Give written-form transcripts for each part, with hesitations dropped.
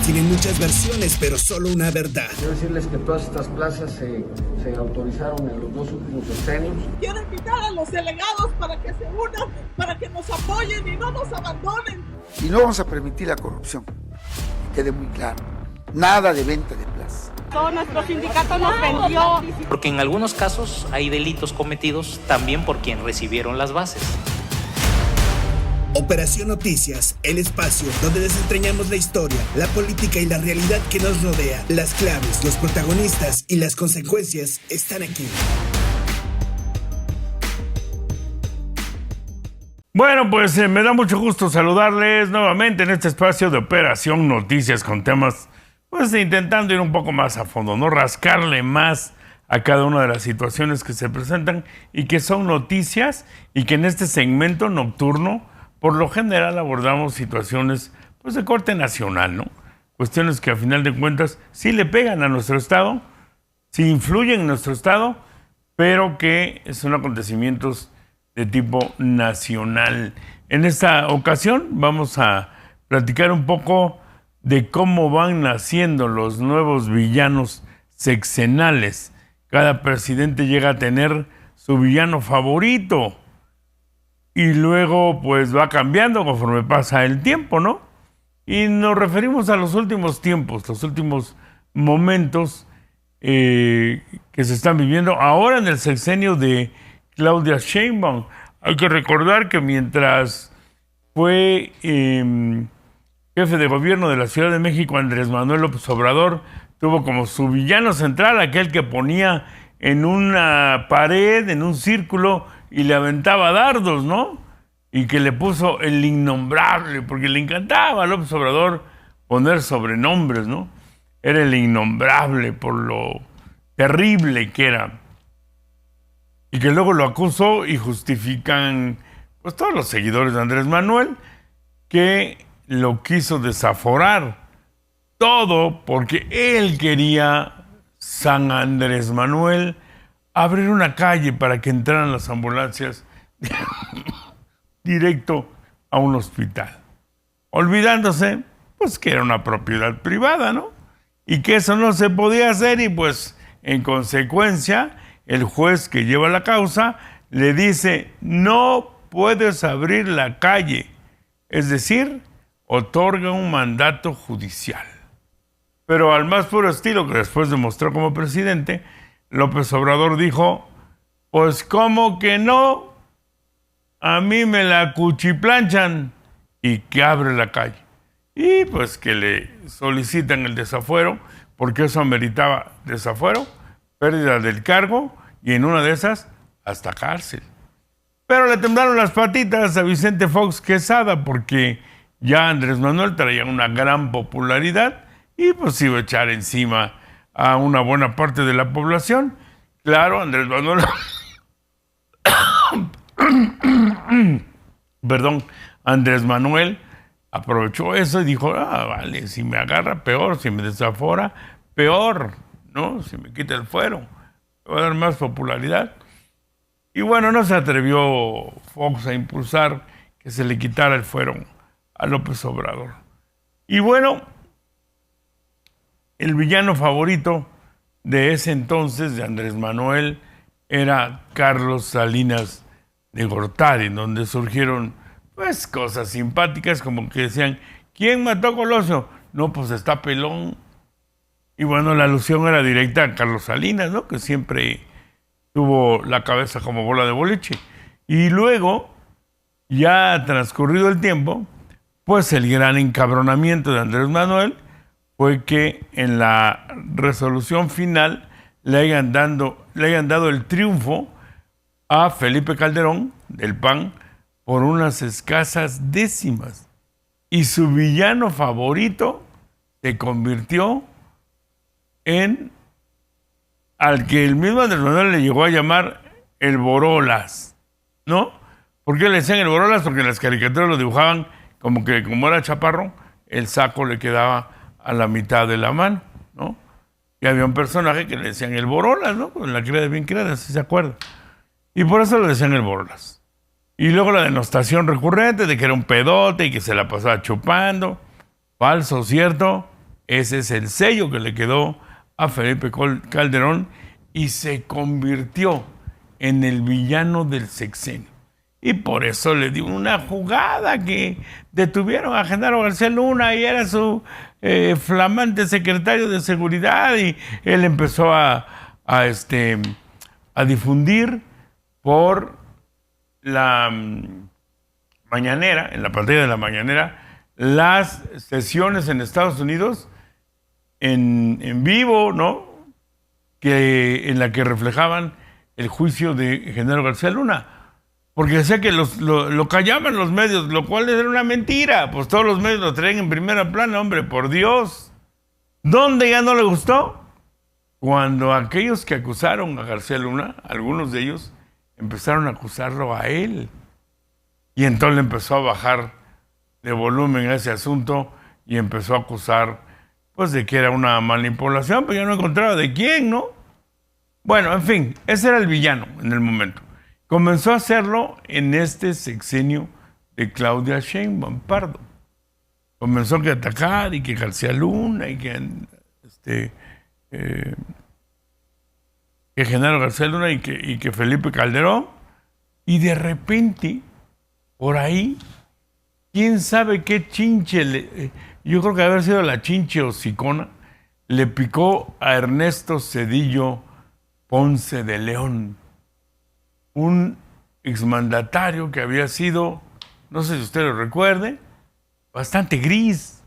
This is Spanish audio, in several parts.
tienen muchas versiones, pero solo una verdad. Quiero decirles que todas estas plazas se autorizaron en los 2 últimos sexenios. Quiero invitar a los delegados para que se unan, para que nos apoyen y no nos abandonen. Y no vamos a permitir la corrupción, que quede muy claro. Nada de venta de plazas. Todo nuestro sindicato nos vendió. Porque en algunos casos hay delitos cometidos también por quien recibieron las bases. Operación Noticias, el espacio donde desentrañamos la historia, la política y la realidad que nos rodea. Las claves, los protagonistas y las consecuencias están aquí. Bueno, pues me da mucho gusto saludarles nuevamente en este espacio de Operación Noticias con temas, pues intentando ir un poco más a fondo, ¿no? Rascarle más a cada una de las situaciones que se presentan y que son noticias y que en este segmento nocturno por lo general abordamos situaciones pues de corte nacional, ¿no? Cuestiones que a final de cuentas sí le pegan a nuestro estado, sí influyen en nuestro estado, pero que son acontecimientos de tipo nacional. En esta ocasión vamos a platicar un poco de cómo van naciendo los nuevos villanos sexenales. Cada presidente llega a tener su villano favorito y luego pues va cambiando conforme pasa el tiempo, ¿no? Y nos referimos a los últimos tiempos, los últimos momentos que se están viviendo ahora en el sexenio de Claudia Sheinbaum. Hay que recordar que mientras fue jefe de gobierno de la Ciudad de México, Andrés Manuel López Obrador tuvo como su villano central aquel que ponía en una pared, en un círculo, y le aventaba dardos, ¿no? Y que le puso el innombrable, porque le encantaba a López Obrador poner sobrenombres, ¿no? Era el innombrable por lo terrible que era. Y que luego lo acusó y justifican, pues todos los seguidores de Andrés Manuel, que lo quiso desaforar. Todo porque él quería, San Andrés Manuel, abrir una calle para que entraran las ambulancias directo a un hospital. Olvidándose, pues que era una propiedad privada, ¿no? Y que eso no se podía hacer y pues en consecuencia el juez que lleva la causa le dice no puedes abrir la calle, es decir, otorga un mandato judicial. Pero al más puro estilo que después demostró como presidente, López Obrador dijo, pues ¿cómo que no? A mí me la cuchiplanchan y que abre la calle. Y pues que le solicitan el desafuero, porque eso ameritaba desafuero, pérdida del cargo y en una de esas hasta cárcel. Pero le temblaron las patitas a Vicente Fox Quesada porque ya Andrés Manuel traía una gran popularidad y pues iba a echar encima a una buena parte de la población. Claro, Andrés Manuel Andrés Manuel aprovechó eso y dijo, vale, si me agarra, peor, si me desafora, peor, ¿no? Si me quita el fuero, me va a dar más popularidad. Y bueno, no se atrevió Fox a impulsar que se le quitara el fuero a López Obrador. Y bueno, el villano favorito de ese entonces, de Andrés Manuel, era Carlos Salinas de Gortari, donde surgieron pues cosas simpáticas como que decían, ¿quién mató a Colosio? No, pues está pelón. Y bueno, la alusión era directa a Carlos Salinas, ¿no? Que siempre tuvo la cabeza como bola de boliche. Y luego, ya transcurrido el tiempo, pues el gran encabronamiento de Andrés Manuel fue que en la resolución final le hayan dado el triunfo a Felipe Calderón, del PAN, por unas escasas décimas. Y su villano favorito se convirtió en al que el mismo Andrés Manuel le llegó a llamar el Borolas, ¿no? ¿Por qué le decían el Borolas? Porque en las caricaturas lo dibujaban como que, como era chaparro, el saco le quedaba a la mitad de la mano, ¿no? Y había un personaje que le decían el Borolas, ¿no? Con la criada bien criada, si se acuerda. Y por eso le decían el Borolas. Y luego la denostación recurrente de que era un pedote y que se la pasaba chupando. Falso, ¿cierto? Ese es el sello que le quedó a Felipe Calderón y se convirtió en el villano del sexenio. Y por eso le dio una jugada que detuvieron a Genaro García Luna y era su flamante secretario de seguridad, y él empezó a difundir por la mañanera, en la pantalla de la mañanera, las sesiones en Estados Unidos en vivo, ¿no? En la que reflejaban el juicio de Genaro García Luna. Porque decía que lo callaban los medios, lo cual era una mentira. Pues todos los medios lo traían en primera plana, hombre, por Dios. ¿Dónde ya no le gustó? Cuando aquellos que acusaron a García Luna, algunos de ellos, empezaron a acusarlo a él. Y entonces le empezó a bajar de volumen a ese asunto y empezó a acusar, pues, de que era una manipulación, pero yo no encontraba de quién, ¿no? Bueno, en fin, ese era el villano en el momento. Comenzó a hacerlo en este sexenio de Claudia Sheinbaum Pardo. Comenzó a atacar y que García Luna y que Genaro García Luna y que Felipe Calderón. Y de repente, por ahí, quién sabe qué chinche, yo creo que haber sido la chinche hocicona, le picó a Ernesto Zedillo Ponce de León, un exmandatario que había sido, no sé si usted lo recuerde, bastante gris.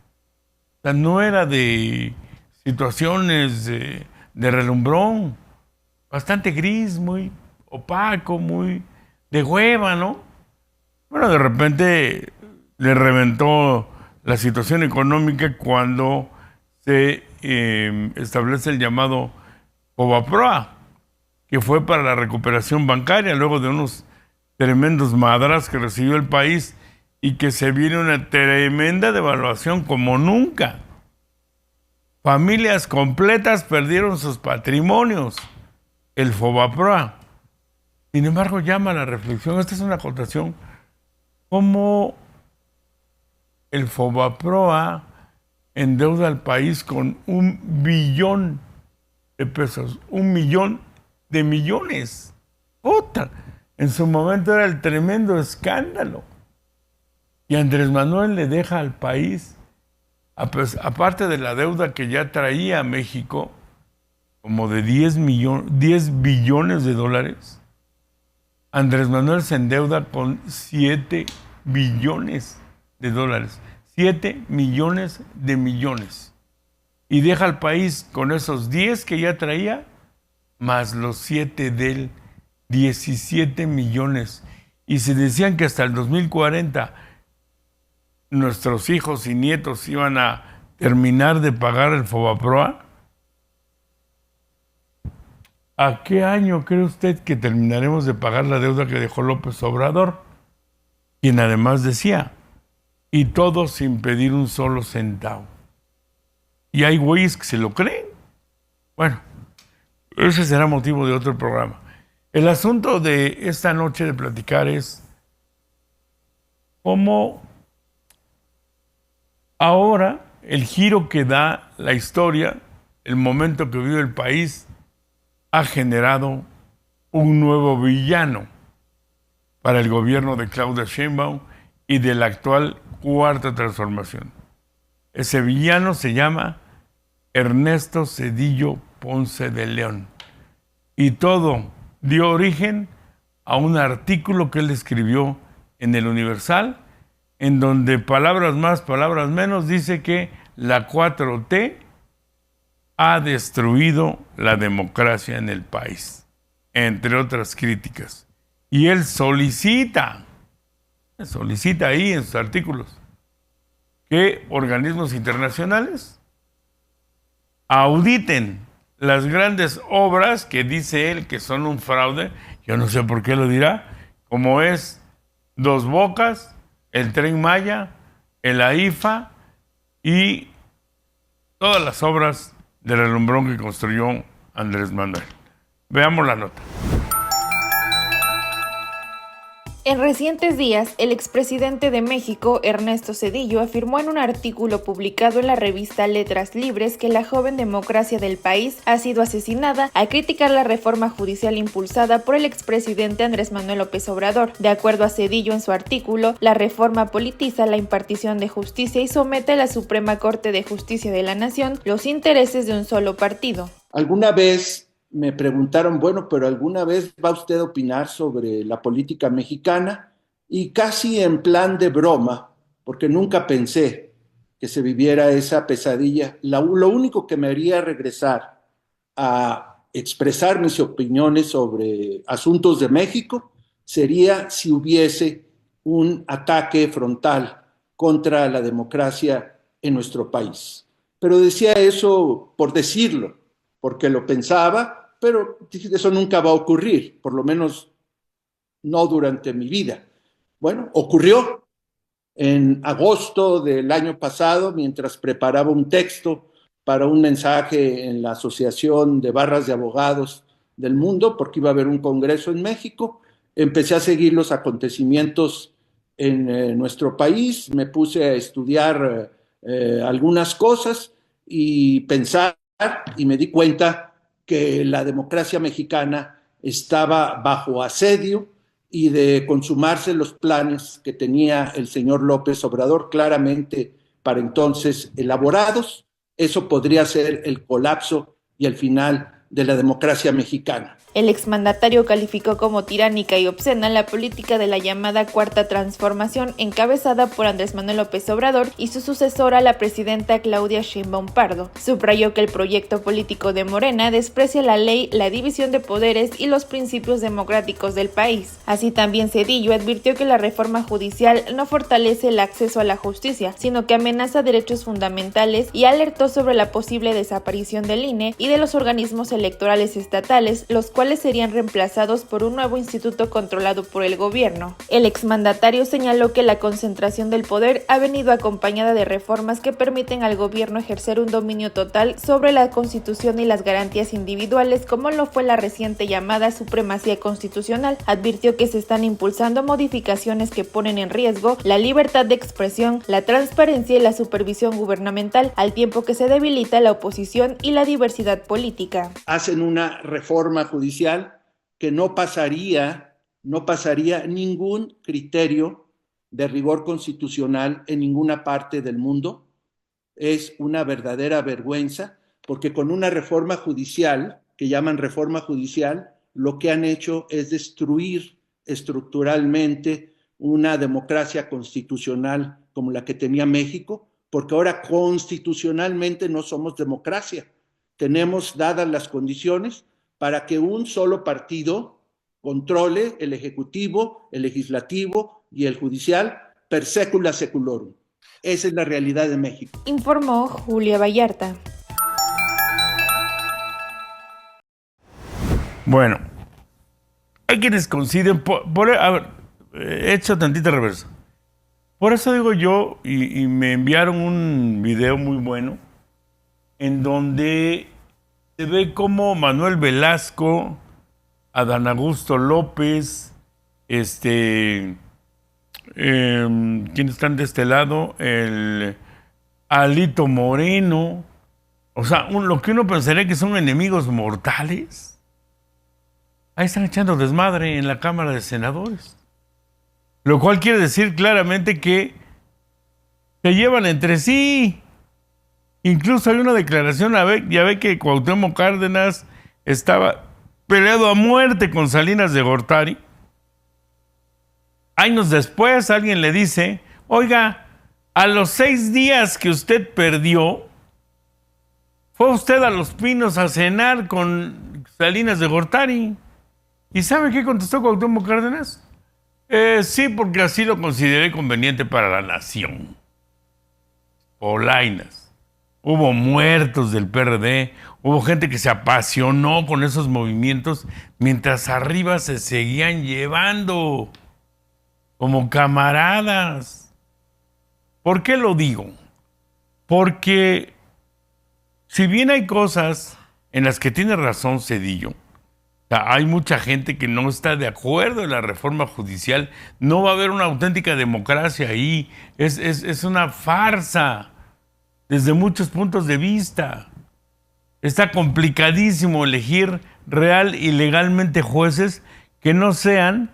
O sea, no era de situaciones de relumbrón, bastante gris, muy opaco, muy de hueva, ¿no? Bueno, de repente le reventó la situación económica cuando se establece el llamado Fobaproa, que fue para la recuperación bancaria luego de unos tremendos madras que recibió el país y que se viene una tremenda devaluación como nunca. Familias completas perdieron sus patrimonios. El Fobaproa. Sin embargo, llama a la reflexión, esta es una acotación, cómo el Fobaproa endeuda al país con 1 billón de pesos, 1 millón de millones. ¡Puta! En su momento era el tremendo escándalo. Y Andrés Manuel le deja al país, aparte de la deuda que ya traía a México, como de 10 billones de dólares, Andrés Manuel se endeuda con 7 billones de dólares. 7 millones de millones. Y deja al país con esos 10 que ya traía, más los 7 del 17 millones. Y se decían que hasta el 2040 nuestros hijos y nietos iban a terminar de pagar el Fobaproa. ¿A qué año cree usted que terminaremos de pagar la deuda que dejó López Obrador? Quien además decía, y todo sin pedir un solo centavo. Y hay güeyes que se lo creen. Bueno, ese será motivo de otro programa. El asunto de esta noche de platicar es cómo ahora el giro que da la historia, el momento que vive el país, ha generado un nuevo villano para el gobierno de Claudia Sheinbaum y de la actual Cuarta Transformación. Ese villano se llama Ernesto Zedillo Ponce de León. Y todo dio origen a un artículo que él escribió en El Universal, en donde palabras más, palabras menos, dice que la 4T ha destruido la democracia en el país, entre otras críticas. Y él solicita ahí en sus artículos que organismos internacionales auditen las grandes obras que dice él que son un fraude, yo no sé por qué lo dirá, como es Dos Bocas, el Tren Maya, el AIFA y todas las obras de relumbrón que construyó Andrés Manuel. Veamos la nota. En recientes días, el expresidente de México, Ernesto Zedillo, afirmó en un artículo publicado en la revista Letras Libres que la joven democracia del país ha sido asesinada al criticar la reforma judicial impulsada por el expresidente Andrés Manuel López Obrador. De acuerdo a Zedillo en su artículo, la reforma politiza la impartición de justicia y somete a la Suprema Corte de Justicia de la Nación los intereses de un solo partido. Alguna vez me preguntaron, bueno, pero ¿alguna vez va usted a opinar sobre la política mexicana? Y casi en plan de broma, porque nunca pensé que se viviera esa pesadilla, lo único que me haría regresar a expresar mis opiniones sobre asuntos de México sería si hubiese un ataque frontal contra la democracia en nuestro país. Pero decía eso por decirlo, porque lo pensaba, pero eso nunca va a ocurrir, por lo menos no durante mi vida. Bueno, ocurrió en agosto del año pasado, mientras preparaba un texto para un mensaje en la Asociación de Barras de Abogados del Mundo, porque iba a haber un congreso en México. Empecé a seguir los acontecimientos en nuestro país, me puse a estudiar algunas cosas y pensar, y me di cuenta que la democracia mexicana estaba bajo asedio y de consumarse los planes que tenía el señor López Obrador claramente para entonces elaborados, eso podría ser el colapso y el final de la democracia mexicana. El exmandatario calificó como tiránica y obscena la política de la llamada Cuarta Transformación encabezada por Andrés Manuel López Obrador y su sucesora, la presidenta Claudia Sheinbaum Pardo. Subrayó que el proyecto político de Morena desprecia la ley, la división de poderes y los principios democráticos del país. Así también Zedillo advirtió que la reforma judicial no fortalece el acceso a la justicia, sino que amenaza derechos fundamentales y alertó sobre la posible desaparición del INE y de los organismos electorales estatales, los cuales serían reemplazados por un nuevo instituto controlado por el gobierno. El exmandatario señaló que la concentración del poder ha venido acompañada de reformas que permiten al gobierno ejercer un dominio total sobre la Constitución y las garantías individuales, como lo fue la reciente llamada supremacía constitucional. Advirtió que se están impulsando modificaciones que ponen en riesgo la libertad de expresión, la transparencia y la supervisión gubernamental, al tiempo que se debilita la oposición y la diversidad política. Hacen una reforma judicial que no pasaría ningún criterio de rigor constitucional en ninguna parte del mundo. Es una verdadera vergüenza, porque con una reforma judicial, que llaman reforma judicial, lo que han hecho es destruir estructuralmente una democracia constitucional como la que tenía México, porque ahora constitucionalmente no somos democracia. Tenemos dadas las condiciones para que un solo partido controle el ejecutivo, el legislativo y el judicial per secula seculorum. Esa es la realidad de México. Informó Julia Vallarta. Bueno, hay quienes coinciden, a ver, he hecho tantita reversa. Por eso digo yo, y me enviaron un video muy bueno, en donde se ve como Manuel Velasco, Adán Augusto López, ¿quiénes están de este lado? El Alito Moreno, o sea, lo que uno pensaría que son enemigos mortales, ahí están echando desmadre en la Cámara de Senadores. Lo cual quiere decir claramente que se llevan entre sí. Incluso hay una declaración, ya ve que Cuauhtémoc Cárdenas estaba peleado a muerte con Salinas de Gortari. Años después alguien le dice, oiga, a los 6 días que usted perdió, fue usted a Los Pinos a cenar con Salinas de Gortari. ¿Y sabe qué contestó Cuauhtémoc Cárdenas? Sí, porque así lo consideré conveniente para la nación. Polainas. Hubo muertos del PRD, hubo gente que se apasionó con esos movimientos, mientras arriba se seguían llevando como camaradas. ¿Por qué lo digo? Porque si bien hay cosas en las que tiene razón Zedillo, sea, hay mucha gente que no está de acuerdo en la reforma judicial. No va a haber una auténtica democracia ahí. Es una farsa desde muchos puntos de vista. Está complicadísimo elegir real y legalmente jueces que no sean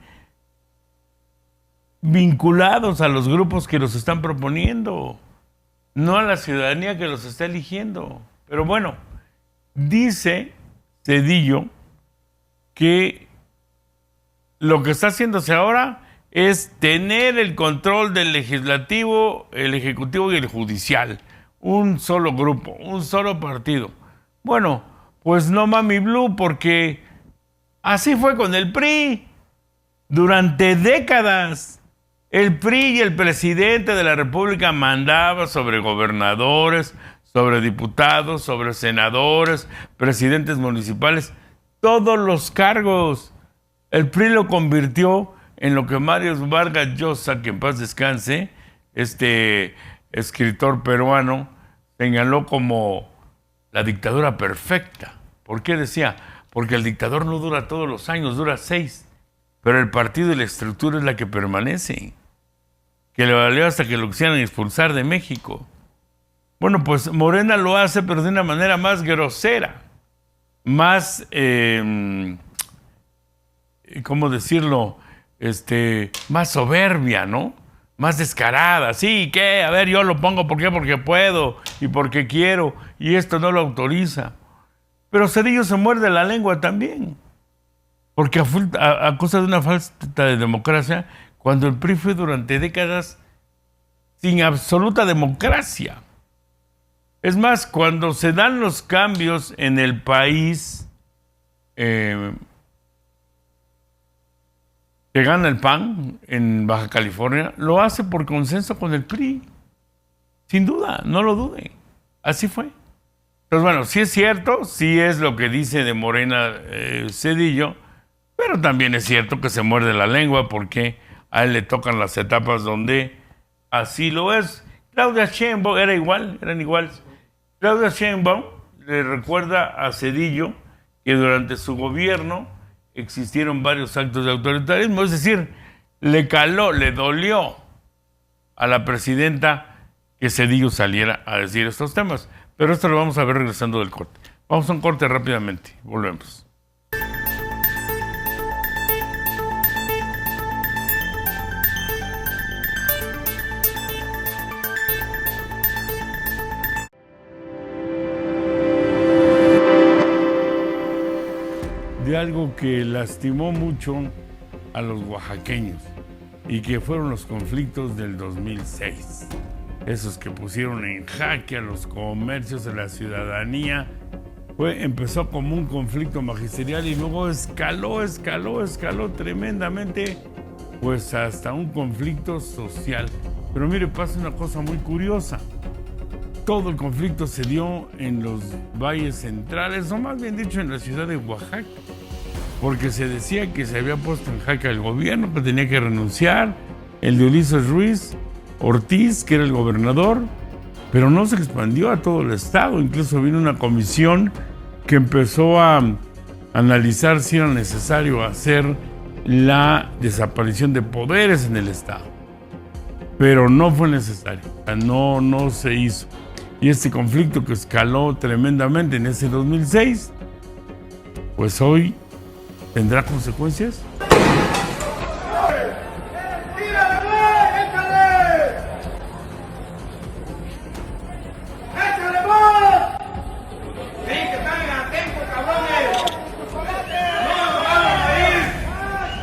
vinculados a los grupos que los están proponiendo, no a la ciudadanía que los está eligiendo. Pero bueno, dice Zedillo que lo que está haciéndose ahora es tener el control del legislativo, el ejecutivo y el judicial. Un solo grupo, un solo partido. Bueno, pues no mami blue, porque así fue con el PRI. Durante décadas, el PRI y el presidente de la República mandaba sobre gobernadores, sobre diputados, sobre senadores, presidentes municipales, todos los cargos. El PRI lo convirtió en lo que Mario Vargas Llosa, que en paz descanse, este escritor peruano, señaló como la dictadura perfecta. ¿Por qué decía? Porque el dictador no dura todos los años, dura 6. Pero el partido y la estructura es la que permanece. Que le valió hasta que lo quisieran expulsar de México. Bueno, pues Morena lo hace, pero de una manera más grosera. Más, ¿cómo decirlo? Más soberbia, ¿no? Más descarada. Sí, ¿qué? A ver, yo lo pongo, ¿por qué? Porque puedo y porque quiero. Y esto no lo autoriza. Pero Zedillo se muerde la lengua también. Porque a causa de una falta de democracia, cuando el PRI fue durante décadas sin absoluta democracia. Es más, cuando se dan los cambios en el país, que gana el PAN en Baja California, lo hace por consenso con el PRI. Sin duda, no lo dude. Así fue. Entonces, bueno, sí es cierto, sí es lo que dice de Morena Zedillo, pero también es cierto que se muerde la lengua porque a él le tocan las etapas donde así lo es. Claudia Sheinbaum eran iguales. Claudia Sheinbaum le recuerda a Zedillo que durante su gobierno existieron varios actos de autoritarismo, es decir, le dolió a la presidenta que Zedillo saliera a decir estos temas. Pero esto lo vamos a ver regresando del corte. Vamos a un corte rápidamente, volvemos. De algo que lastimó mucho a los oaxaqueños y que fueron los conflictos del 2006. Esos que pusieron en jaque a los comercios, a la ciudadanía. Empezó como un conflicto magisterial y luego escaló tremendamente, pues hasta un conflicto social. Pero mire, pasa una cosa muy curiosa. Todo el conflicto se dio en los valles centrales, o más bien dicho en la ciudad de Oaxaca, porque se decía que se había puesto en jaque al gobierno, que tenía que renunciar, el de Ulises Ruiz Ortiz, que era el gobernador, pero no se expandió a todo el estado. Incluso vino una comisión que empezó a analizar si era necesario hacer la desaparición de poderes en el estado. Pero no fue necesario, no se hizo. Y este conflicto que escaló tremendamente en ese 2006, pues hoy tendrá consecuencias.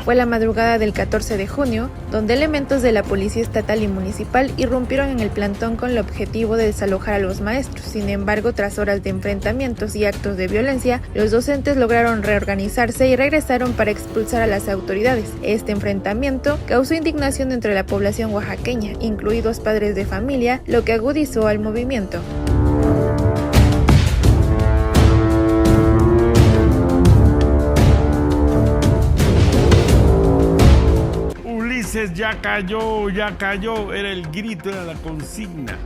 Fue la madrugada del 14 de junio, donde elementos de la Policía Estatal y Municipal irrumpieron en el plantón con el objetivo de desalojar a los maestros. Sin embargo, tras horas de enfrentamientos y actos de violencia, los docentes lograron reorganizarse y regresaron para expulsar a las autoridades. Este enfrentamiento causó indignación entre la población oaxaqueña, incluidos padres de familia, lo que agudizó al movimiento. Ya cayó, era el grito, era la consigna.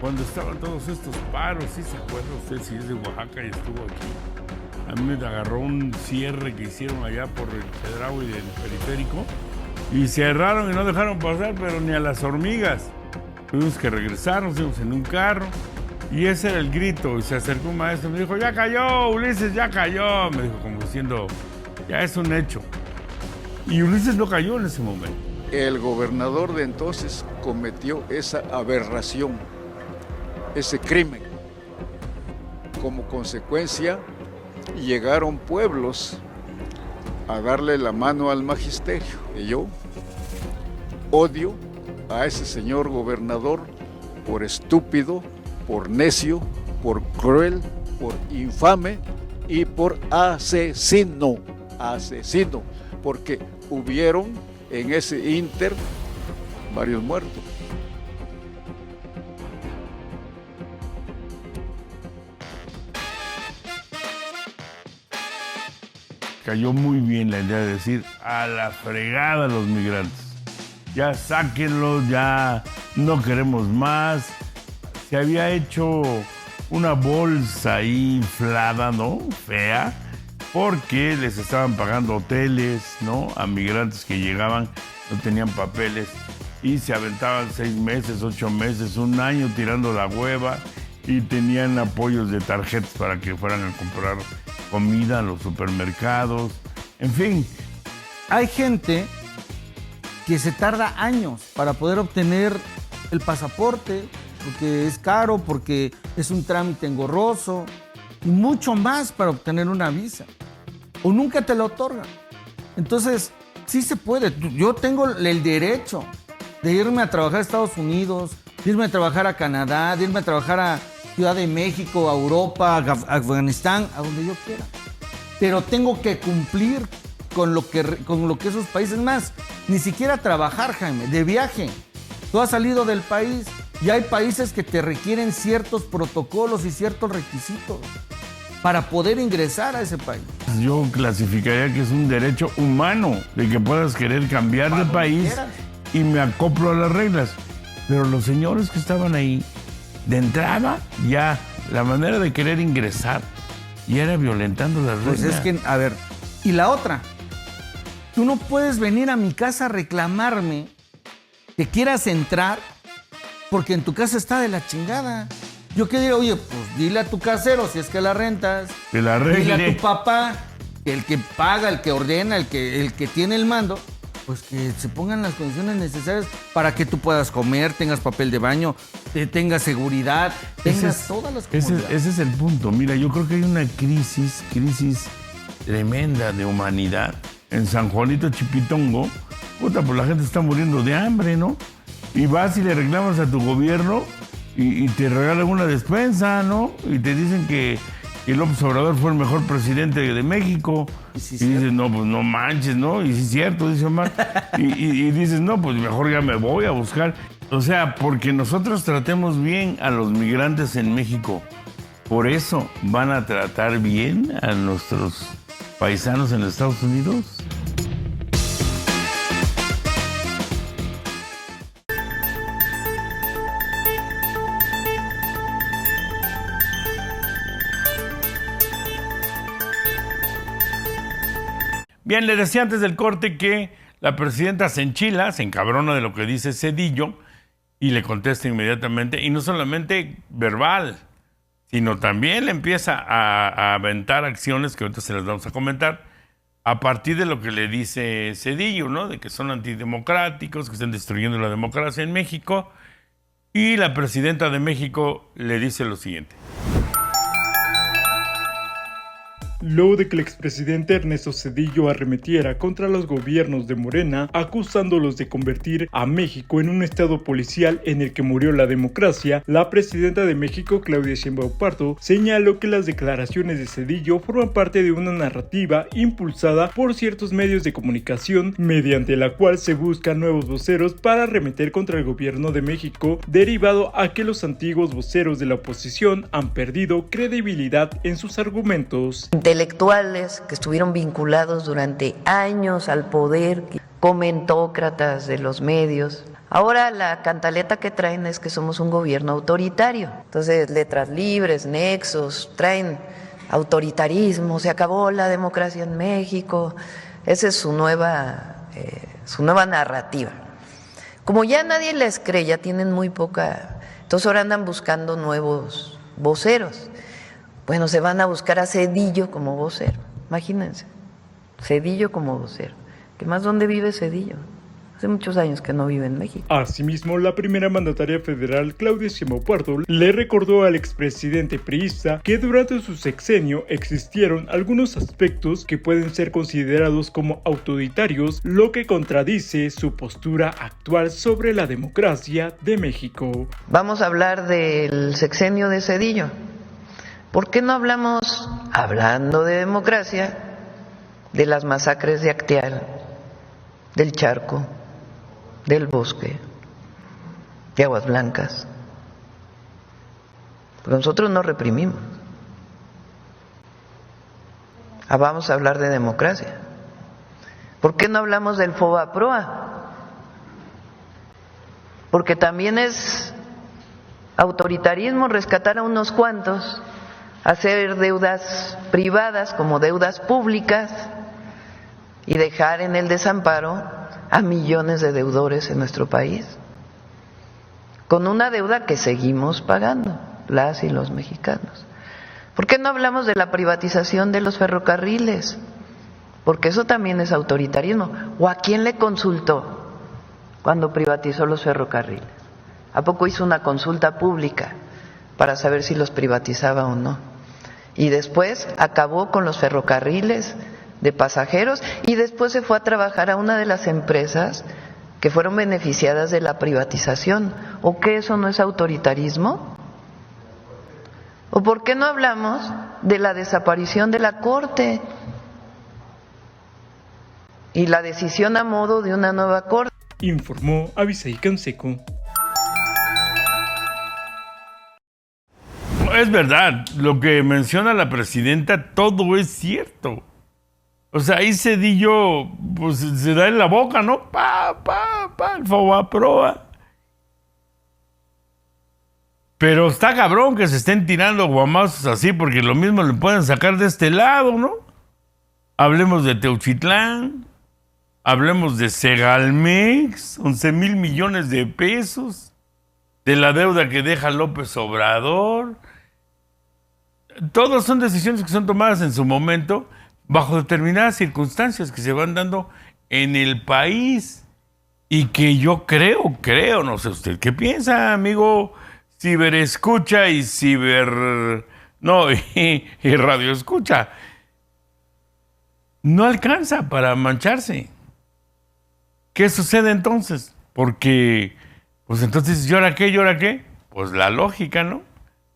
Cuando estaban todos estos paros, ¿sí se acuerda usted si es de Oaxaca y estuvo aquí? A mí me agarró un cierre que hicieron allá por el Chedraui del periférico y cerraron y no dejaron pasar, pero ni a las hormigas. Tuvimos que regresar, nos fuimos en un carro y ese era el grito. Y se acercó un maestro y me dijo, ya cayó, Ulises, ya cayó. Me dijo como diciendo, ya es un hecho. Y Ulises no cayó en ese momento. El gobernador de entonces cometió esa aberración, ese crimen. Como consecuencia, llegaron pueblos a darle la mano al magisterio. Y yo odio a ese señor gobernador por estúpido, por necio, por cruel, por infame y por asesino. Asesino, porque hubieron en ese ínter varios muertos. Cayó muy bien la idea de decir a la fregada a los migrantes. Ya sáquenlos, ya no queremos más. Se había hecho una bolsa ahí inflada, ¿no? Fea, porque les estaban pagando hoteles, ¿no? A migrantes que llegaban, no tenían papeles y se aventaban 6 meses, 8 meses, 1 año tirando la hueva y tenían apoyos de tarjetas para que fueran a comprar comida en los supermercados, en fin. Hay gente que se tarda años para poder obtener el pasaporte, porque es caro, porque es un trámite engorroso, y mucho más para obtener una visa, o nunca te la otorgan. Entonces, sí se puede. Yo tengo el derecho de irme a trabajar a Estados Unidos, de irme a trabajar a Canadá, de irme a trabajar a Ciudad de México, a Europa, a Afganistán, a donde yo quiera. Pero tengo que cumplir con lo que esos países, más, ni siquiera trabajar, Jaime, de viaje. Tú has salido del país y hay países que te requieren ciertos protocolos y ciertos requisitos para poder ingresar a ese país. Yo clasificaría que es un derecho humano de que puedas querer cambiar de país y me acoplo a las reglas. Pero los señores que estaban ahí, de entrada, ya la manera de querer ingresar ya era violentando las reglas. Pues es que, a ver, y la otra, tú no puedes venir a mi casa a reclamarme que quieras entrar porque en tu casa está de la chingada. Yo qué diría, oye, pues dile a tu casero, si es que la rentas, que la arregle. Dile a tu papá, el que paga, el que ordena, el que tiene el mando, pues que se pongan las condiciones necesarias para que tú puedas comer, tengas papel de baño, tengas seguridad, tengas todas las cosas. Ese es el punto. Mira, yo creo que hay una crisis tremenda de humanidad. En San Juanito Chipitongo, puta, pues la gente está muriendo de hambre, ¿no? Y vas y le reclamas a tu gobierno y te regalan una despensa, ¿no? Y te dicen que López Obrador fue el mejor presidente de México. Sí, y dices, no, pues no manches, ¿no? Y sí es cierto, dice Omar. y dices, no, pues mejor ya me voy a buscar. O sea, porque nosotros tratemos bien a los migrantes en México, ¿por eso van a tratar bien a nuestros paisanos en Estados Unidos? Bien, le decía antes del corte que la presidenta se enchila, se encabrona de lo que dice Zedillo y le contesta inmediatamente, y no solamente verbal, sino también le empieza a aventar acciones que ahorita se las vamos a comentar a partir de lo que le dice Zedillo, ¿no? De que son antidemocráticos, que están destruyendo la democracia en México, y la presidenta de México le dice lo siguiente. Luego de que el expresidente Ernesto Zedillo arremetiera contra los gobiernos de Morena, acusándolos de convertir a México en un estado policial en el que murió la democracia, la presidenta de México, Claudia Sheinbaum Pardo, señaló que las declaraciones de Zedillo forman parte de una narrativa impulsada por ciertos medios de comunicación, mediante la cual se buscan nuevos voceros para arremeter contra el gobierno de México, derivado a que los antiguos voceros de la oposición han perdido credibilidad en sus argumentos. Intelectuales que estuvieron vinculados durante años al poder, comentócratas de los medios. Ahora la cantaleta que traen es que somos un gobierno autoritario. Entonces, letras libres, nexos, traen autoritarismo, se acabó la democracia en México. Esa es su nueva narrativa. Como ya nadie les cree, ya tienen muy poca, entonces ahora andan buscando nuevos voceros. Bueno, se van a buscar a Zedillo como vocero, imagínense, Zedillo como vocero. ¿Qué más dónde vive Zedillo? Hace muchos años que no vive en México. Asimismo, la primera mandataria federal, Claudia Sheinbaum Pardo, le recordó al expresidente priista que durante su sexenio existieron algunos aspectos que pueden ser considerados como autoritarios, lo que contradice su postura actual sobre la democracia de México. Vamos a hablar del sexenio de Zedillo. ¿Por qué no hablamos, hablando de democracia, de las masacres de Acteal, del Charco, del Bosque, de Aguas Blancas? Porque nosotros no reprimimos. Vamos a hablar de democracia. ¿Por qué no hablamos del FOBAPROA? Porque también es autoritarismo rescatar a unos cuantos, hacer deudas privadas como deudas públicas y dejar en el desamparo a millones de deudores en nuestro país, con una deuda que seguimos pagando, las y los mexicanos. ¿Por qué no hablamos de la privatización de los ferrocarriles? Porque eso también es autoritarismo. ¿O a quién le consultó cuando privatizó los ferrocarriles? ¿A poco hizo una consulta pública para saber si los privatizaba o no? Y después acabó con los ferrocarriles de pasajeros y después se fue a trabajar a una de las empresas que fueron beneficiadas de la privatización. ¿O qué, eso no es autoritarismo? ¿O por qué no hablamos de la desaparición de la Corte y la decisión a modo de una nueva Corte? Informó Abisaí Canseco. Es verdad, lo que menciona la presidenta, todo es cierto. O sea, ahí Zedillo, pues se da en la boca, ¿no? El FOBAPROA. Pero está cabrón que se estén tirando guamazos así, porque lo mismo le pueden sacar de este lado, ¿no? Hablemos de Teuchitlán, hablemos de Segalmex, 11,000 millones de pesos, de la deuda que deja López Obrador. Todas son decisiones que son tomadas en su momento bajo determinadas circunstancias que se van dando en el país y que yo creo, no sé usted qué piensa, amigo ciberescucha y radio escucha. No alcanza para mancharse. ¿Qué sucede entonces? Porque, pues entonces, ¿y ahora qué? Pues la lógica, ¿no?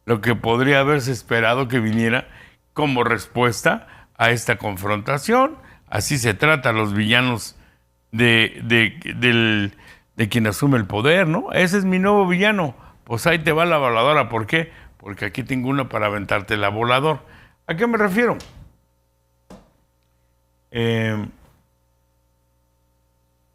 Lo que podría haberse esperado que viniera como respuesta a esta confrontación. Así se trata a los villanos de quien asume el poder, ¿no? Ese es mi nuevo villano. Pues ahí te va la voladora. ¿Por qué? Porque aquí tengo una para aventarte la volador. ¿A qué me refiero?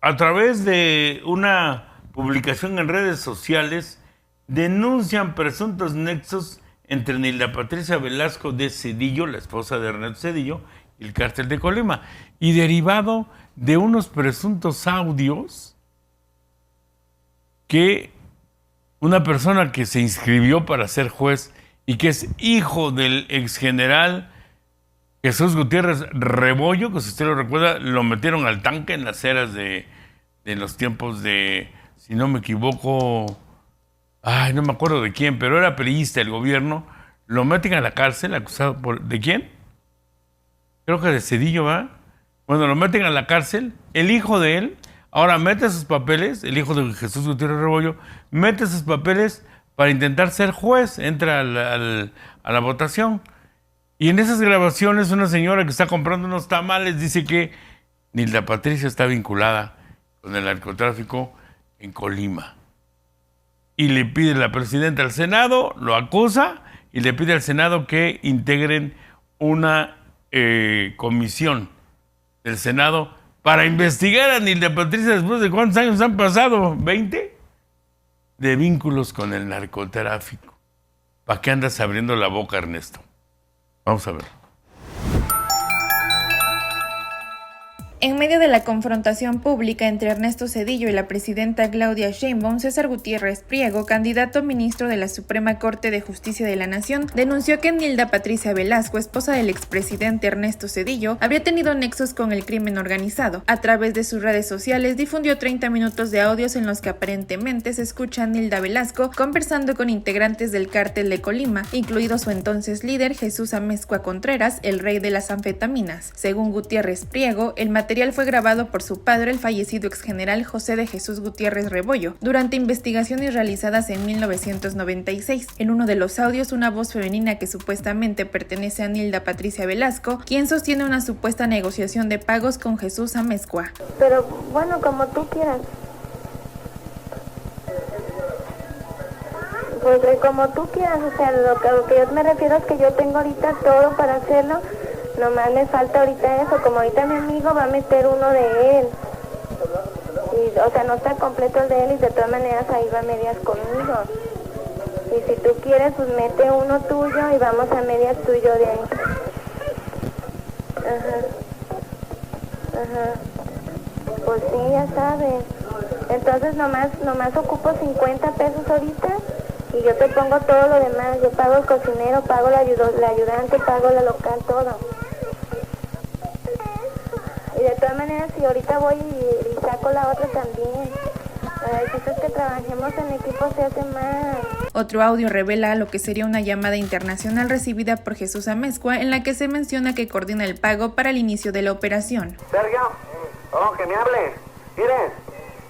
A través de una publicación en redes sociales, denuncian presuntos nexos entre Nilda Patricia Velasco de Zedillo, la esposa de Ernesto Zedillo, y el cártel de Colima, y derivado de unos presuntos audios que una persona que se inscribió para ser juez y que es hijo del exgeneral Jesús Gutiérrez Rebollo, que si usted lo recuerda, lo metieron al tanque en las eras de los tiempos de, si no me equivoco, no me acuerdo de quién, pero era priista el gobierno, lo meten a la cárcel, acusado ¿de quién? Creo que de Zedillo, ¿va? Bueno, lo meten a la cárcel, el hijo de él, ahora mete sus papeles, el hijo de Jesús Gutiérrez Rebollo, mete sus papeles para intentar ser juez, entra a la votación. Y en esas grabaciones una señora que está comprando unos tamales dice que Nilda Patricia está vinculada con el narcotráfico en Colima. Y le pide la presidenta al Senado, lo acusa y le pide al Senado que integren una comisión del Senado para investigar a Nilda Patricia después de ¿cuántos años han pasado? ¿20? De vínculos con el narcotráfico. ¿Para qué andas abriendo la boca, Ernesto? Vamos a ver. En medio de la confrontación pública entre Ernesto Zedillo y la presidenta Claudia Sheinbaum, César Gutiérrez Priego, candidato a ministro de la Suprema Corte de Justicia de la Nación, denunció que Nilda Patricia Velasco, esposa del expresidente Ernesto Zedillo, habría tenido nexos con el crimen organizado. A través de sus redes sociales difundió 30 minutos de audios en los que aparentemente se escucha a Nilda Velasco conversando con integrantes del cártel de Colima, incluido su entonces líder Jesús Amezcua Contreras, el rey de las anfetaminas. Según Gutiérrez Priego, el material fue grabado por su padre, el fallecido exgeneral José de Jesús Gutiérrez Rebollo, durante investigaciones realizadas en 1996. En uno de los audios, una voz femenina que supuestamente pertenece a Nilda Patricia Velasco, quien sostiene una supuesta negociación de pagos con Jesús Amezcua. Pero bueno, como tú quieras. Pues como tú quieras, o sea, lo que yo me refiero es que yo tengo ahorita todo para hacerlo. Nomás me falta ahorita eso, como ahorita mi amigo va a meter uno de él. Y, o sea, no está completo el de él y de todas maneras ahí va a medias conmigo. Y si tú quieres, pues mete uno tuyo y vamos a medias tú y yo de ahí. Ajá. Pues sí, ya sabes. Entonces nomás ocupo 50 pesos ahorita y yo te pongo todo lo demás. Yo pago el cocinero, pago la ayudante, pago la local, todo. Y de todas maneras, si ahorita voy y saco la otra también. Es que trabajemos en equipo se hace más. Otro audio revela lo que sería una llamada internacional recibida por Jesús Amezcua, en la que se menciona que coordina el pago para el inicio de la operación. Sergio, que me hable. Mire,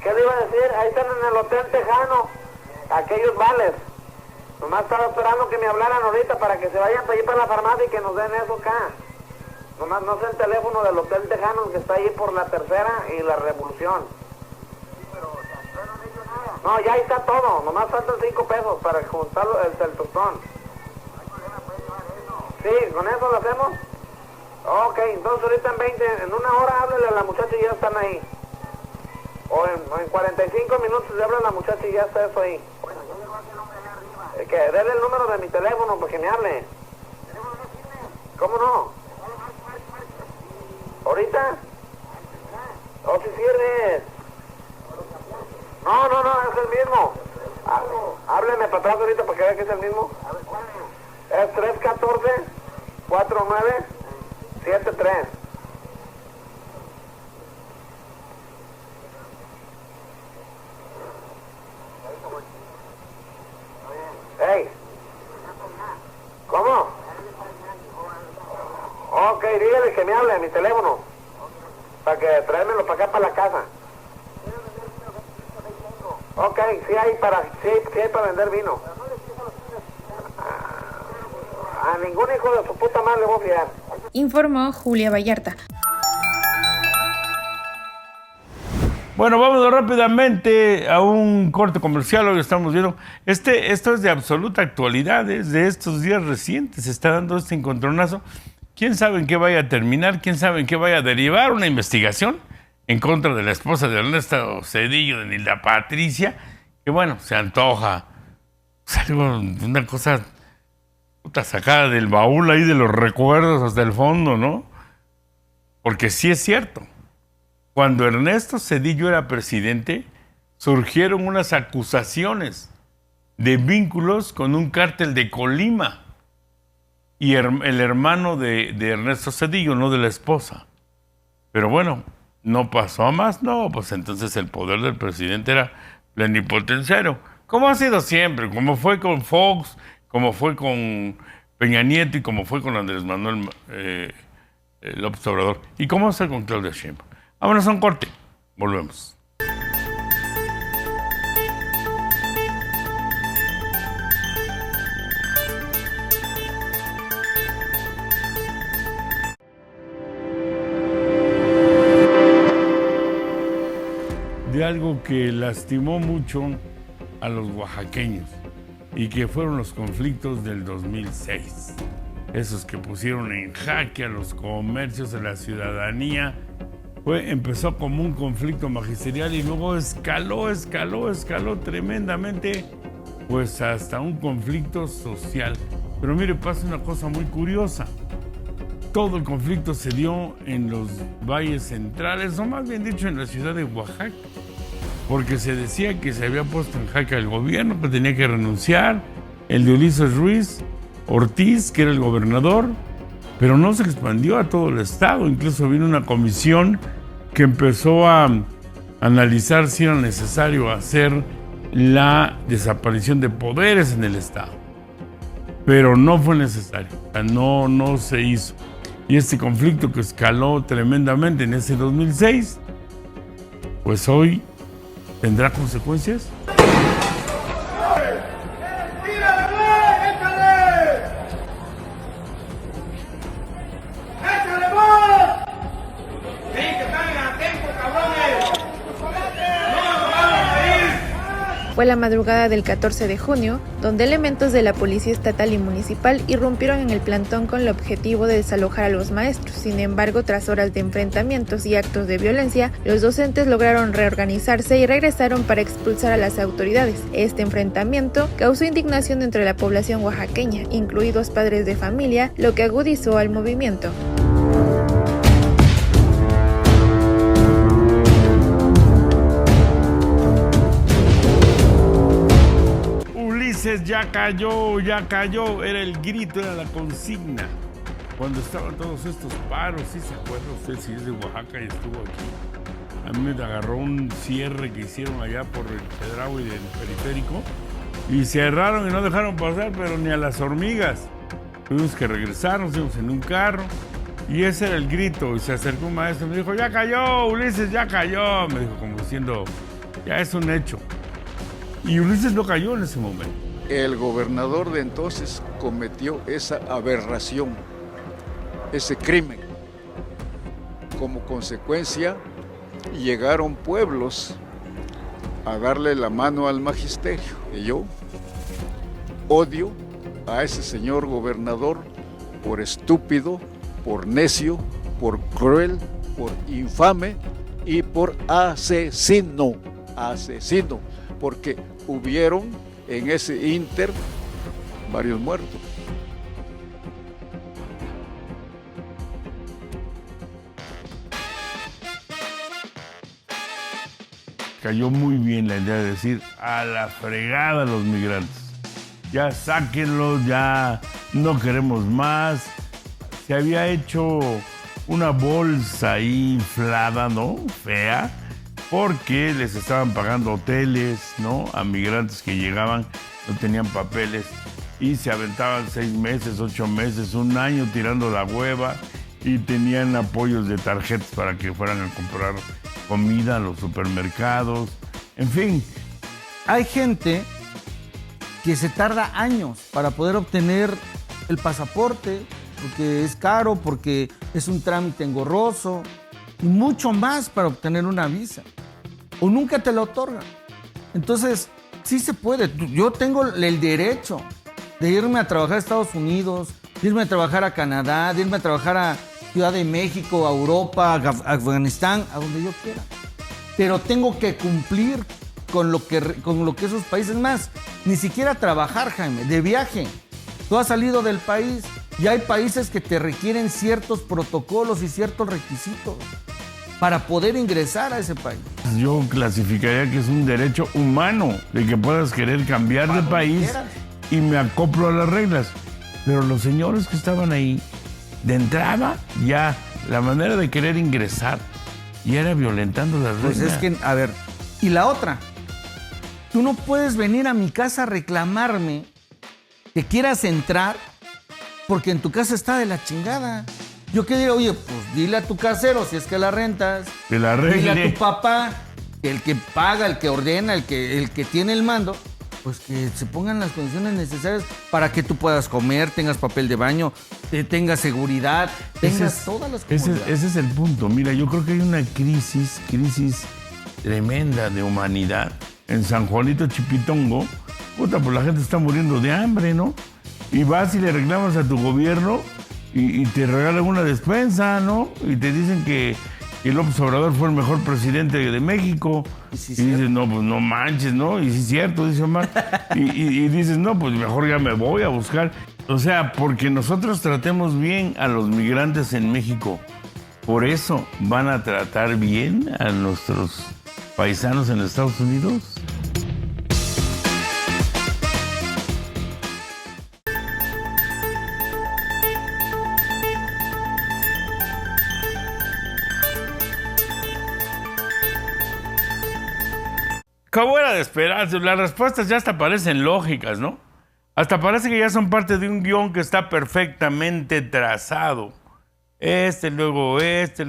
¿qué le iba a decir? Ahí están en el Hotel Tejano, aquellos vales. Nomás estaba esperando que me hablaran ahorita para que se vayan para allí para la farmacia y que nos den eso acá. Nomás no sé el teléfono del Hotel Tejano que está ahí por la Tercera y la Revolución. No, ya ahí está todo. Nomás faltan 5 pesos para juntar el tostón. Sí, ¿con eso lo hacemos? Ok, entonces ahorita en una hora háblele a la muchacha y ya están ahí. O en 45 minutos le habla a la muchacha y ya está eso ahí. Que déle el número de mi teléfono para que me hable. ¿Cómo no? ¿Ahorita? ¿O si sirve? No, es el mismo. Hábleme para atrás ahorita para que vea que es el mismo. Es 314-4973. Hey. ¿Cómo? Ok, dígale que me hable a mi teléfono. Para que tráemelo para acá, para la casa. Ok, sí hay para vender vino. A ningún hijo de su puta madre le voy a fiar. Informó Julia Vallarta. Bueno, vamos rápidamente a un corte comercial. Hoy estamos viendo, esto es de absoluta actualidad, es de estos días recientes, se está dando este encontronazo. ¿Quién sabe en qué vaya a terminar? ¿Quién sabe en qué vaya a derivar una investigación en contra de la esposa de Ernesto Zedillo, de Nilda Patricia? Que bueno, se antoja algo, una cosa puta sacada del baúl ahí de los recuerdos hasta el fondo, ¿no? Porque sí es cierto. Cuando Ernesto Zedillo era presidente, surgieron unas acusaciones de vínculos con un cártel de Colima y el hermano de Ernesto Zedillo, no de la esposa. Pero bueno, no pasó a más, no, pues entonces el poder del presidente era plenipotenciario, como ha sido siempre, como fue con Fox, como fue con Peña Nieto y como fue con Andrés Manuel López Obrador y como hace con Claudia Sheinbaum. Vámonos a un corte, volvemos. De algo que lastimó mucho a los oaxaqueños y que fueron los conflictos del 2006. Esos que pusieron en jaque a los comercios, a la ciudadanía. Empezó como un conflicto magisterial y luego escaló tremendamente, pues hasta un conflicto social. Pero mire, pasa una cosa muy curiosa. todo el conflicto se dio en los valles centrales, o más bien dicho en la ciudad de Oaxaca, porque se decía que se había puesto en jaque el gobierno, que tenía que renunciar, el de Ulises Ruiz Ortiz, que era el gobernador, pero no se expandió a todo el estado. Incluso vino una comisión que empezó a analizar si era necesario hacer la desaparición de poderes en el estado, pero no fue necesario, o sea, no se hizo. Y este conflicto que escaló tremendamente en ese 2006, pues hoy tendrá consecuencias. Fue la madrugada del 14 de junio, donde elementos de la Policía Estatal y Municipal irrumpieron en el plantón con el objetivo de desalojar a los maestros. Sin embargo, tras horas de enfrentamientos y actos de violencia, los docentes lograron reorganizarse y regresaron para expulsar a las autoridades. Este enfrentamiento causó indignación entre la población oaxaqueña, incluidos padres de familia, lo que agudizó al movimiento. Ya cayó, era el grito, era la consigna. Cuando estaban todos estos paros, ¿sí se acuerda usted si es de Oaxaca y estuvo aquí? A mí me agarró un cierre que hicieron allá por el Chedraui del periférico y cerraron y no dejaron pasar, pero ni a las hormigas. Tuvimos que regresar, nos fuimos en un carro y ese era el grito. Y se acercó un maestro y me dijo, ya cayó, Ulises, ya cayó. Me dijo como diciendo, ya es un hecho. Y Ulises no cayó en ese momento. El gobernador de entonces cometió esa aberración, ese crimen. Como consecuencia, llegaron pueblos a darle la mano al magisterio. Y yo odio a ese señor gobernador por estúpido, por necio, por cruel, por infame y por asesino, porque hubieron en ese ínter varios muertos. Cayó muy bien la idea de decir a la fregada los migrantes. Ya sáquenlos, ya no queremos más. Se había hecho una bolsa ahí inflada, ¿no? Fea, porque les estaban pagando hoteles, ¿no? A migrantes que llegaban, no tenían papeles y se aventaban 6 meses, 8 meses, 1 año tirando la hueva y tenían apoyos de tarjetas para que fueran a comprar comida a los supermercados. En fin, hay gente que se tarda años para poder obtener el pasaporte, porque es caro, porque es un trámite engorroso, y mucho más para obtener una visa. O nunca te la otorgan. Entonces, sí se puede. Yo tengo el derecho de irme a trabajar a Estados Unidos, de irme a trabajar a Canadá, de irme a trabajar a Ciudad de México, a Europa, a Afganistán, a donde yo quiera. Pero tengo que cumplir con lo que esos países, más, ni siquiera trabajar, Jaime, de viaje. Tú has salido del país y hay países que te requieren ciertos protocolos y ciertos requisitos para poder ingresar a ese país. Yo clasificaría que es un derecho humano de que puedas querer cambiar de país y me acoplo a las reglas. Pero los señores que estaban ahí, de entrada, ya la manera de querer ingresar ya era violentando las reglas. Pues es que, a ver, y la otra, tú no puedes venir a mi casa a reclamarme que quieras entrar porque en tu casa está de la chingada. Yo qué diría, oye, pues dile a tu casero, si es que la rentas, que la arregle. Dile a tu papá, que el que paga, el que ordena, el que tiene el mando, pues que se pongan las condiciones necesarias para que tú puedas comer, tengas papel de baño, tengas seguridad, tengas todas las comodidades. Ese es el punto. Mira, yo creo que hay una crisis tremenda de humanidad. En San Juanito Chipitongo, puta, pues la gente está muriendo de hambre, ¿no? Y vas y le reclamas a tu gobierno y te regalan una despensa, ¿no? Y te dicen que López Obrador fue el mejor presidente de México. Y dices, no, pues no manches, ¿no? Y sí es cierto, dice Omar. y dices, no, pues mejor ya me voy a buscar. O sea, porque nosotros tratemos bien a los migrantes en México, ¿por eso van a tratar bien a nuestros paisanos en Estados Unidos? Como era de esperarse, las respuestas ya hasta parecen lógicas, ¿no? Hasta parece que ya son parte de un guión que está perfectamente trazado. Luego este,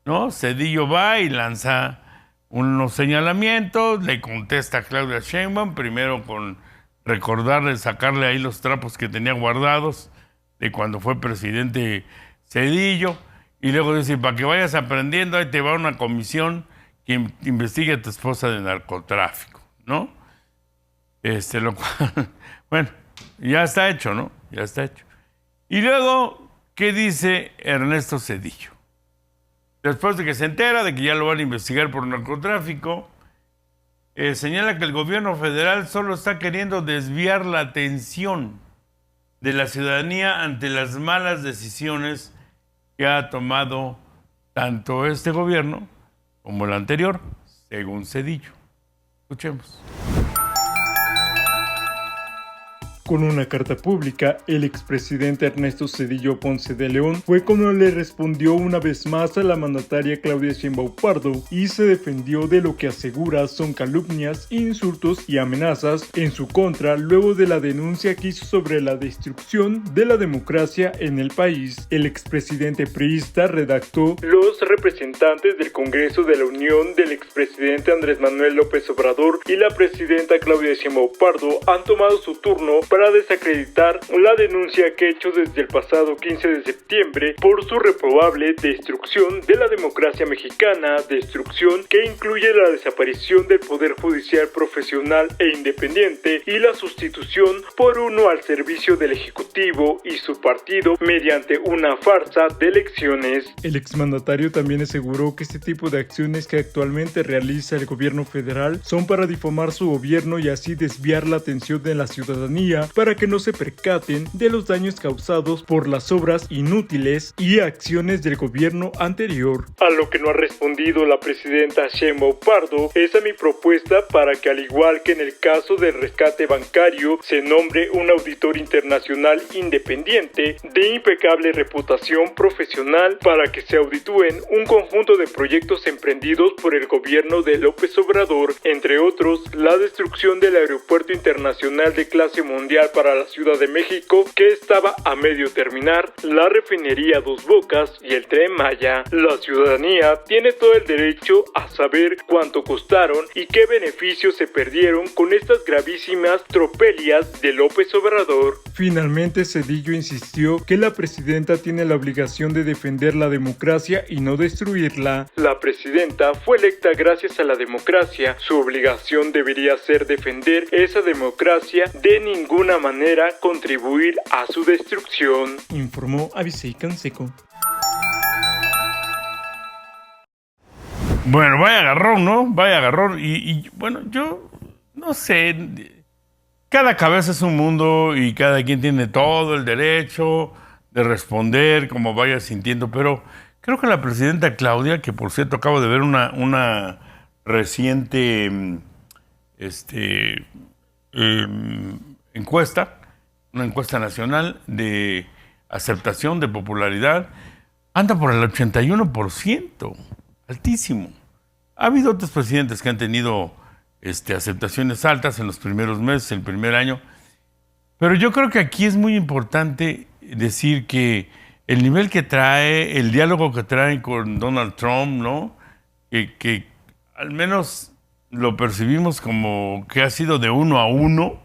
¿no? Zedillo va y lanza unos señalamientos, le contesta a Claudia Sheinbaum, primero con recordarle, sacarle ahí los trapos que tenía guardados de cuando fue presidente Zedillo, y luego dice, para que vayas aprendiendo, ahí te va una comisión que investigue a tu esposa de narcotráfico, ¿no? Lo cual, bueno, ya está hecho, ¿no? Ya está hecho. Y luego, ¿qué dice Ernesto Zedillo? Después de que se entera de que ya lo van a investigar por narcotráfico, señala que el gobierno federal solo está queriendo desviar la atención de la ciudadanía ante las malas decisiones que ha tomado tanto este gobierno como el anterior, según Zedillo. Escuchemos. Con una carta pública, el expresidente Ernesto Zedillo Ponce de León fue como le respondió una vez más a la mandataria Claudia Sheinbaum Pardo y se defendió de lo que asegura son calumnias, insultos y amenazas en su contra luego de la denuncia que hizo sobre la destrucción de la democracia en el país. El expresidente priista redactó: los representantes del Congreso de la Unión del expresidente Andrés Manuel López Obrador y la presidenta Claudia Sheinbaum Pardo han tomado su turno para desacreditar la denuncia que he hecho desde el pasado 15 de septiembre por su reprobable destrucción de la democracia mexicana, destrucción que incluye la desaparición del Poder Judicial profesional e independiente y la sustitución por uno al servicio del Ejecutivo y su partido mediante una farsa de elecciones. El exmandatario también aseguró que este tipo de acciones que actualmente realiza el gobierno federal son para difamar su gobierno y así desviar la atención de la ciudadanía para que no se percaten de los daños causados por las obras inútiles y acciones del gobierno anterior. A lo que no ha respondido la presidenta Sheinbaum Pardo es a mi propuesta para que, al igual que en el caso del rescate bancario, se nombre un auditor internacional independiente de impecable reputación profesional para que se auditúen un conjunto de proyectos emprendidos por el gobierno de López Obrador, entre otros la destrucción del aeropuerto internacional de clase mundial para la Ciudad de México, que estaba a medio terminar, la refinería Dos Bocas y el Tren Maya. La ciudadanía tiene todo el derecho a saber cuánto costaron y qué beneficios se perdieron con estas gravísimas tropelias de López Obrador. Finalmente, Zedillo insistió que la presidenta tiene la obligación de defender la democracia y no destruirla. La presidenta fue electa gracias a la democracia. Su obligación debería ser defender esa democracia, de ninguna manera contribuir a su destrucción, informó Abisei Canseco. Bueno, vaya agarrón, ¿no? Vaya agarrón. Y bueno, yo no sé, cada cabeza es un mundo y cada quien tiene todo el derecho de responder como vaya sintiendo, pero creo que la presidenta Claudia, que por cierto acabo de ver una reciente encuesta, una encuesta nacional de aceptación, de popularidad, anda por el 81%, altísimo. Ha habido otros presidentes que han tenido aceptaciones altas en los primeros meses, el primer año, pero yo creo que aquí es muy importante decir que el nivel que trae, el diálogo que trae con Donald Trump, ¿no? Que al menos lo percibimos como que ha sido de uno a uno,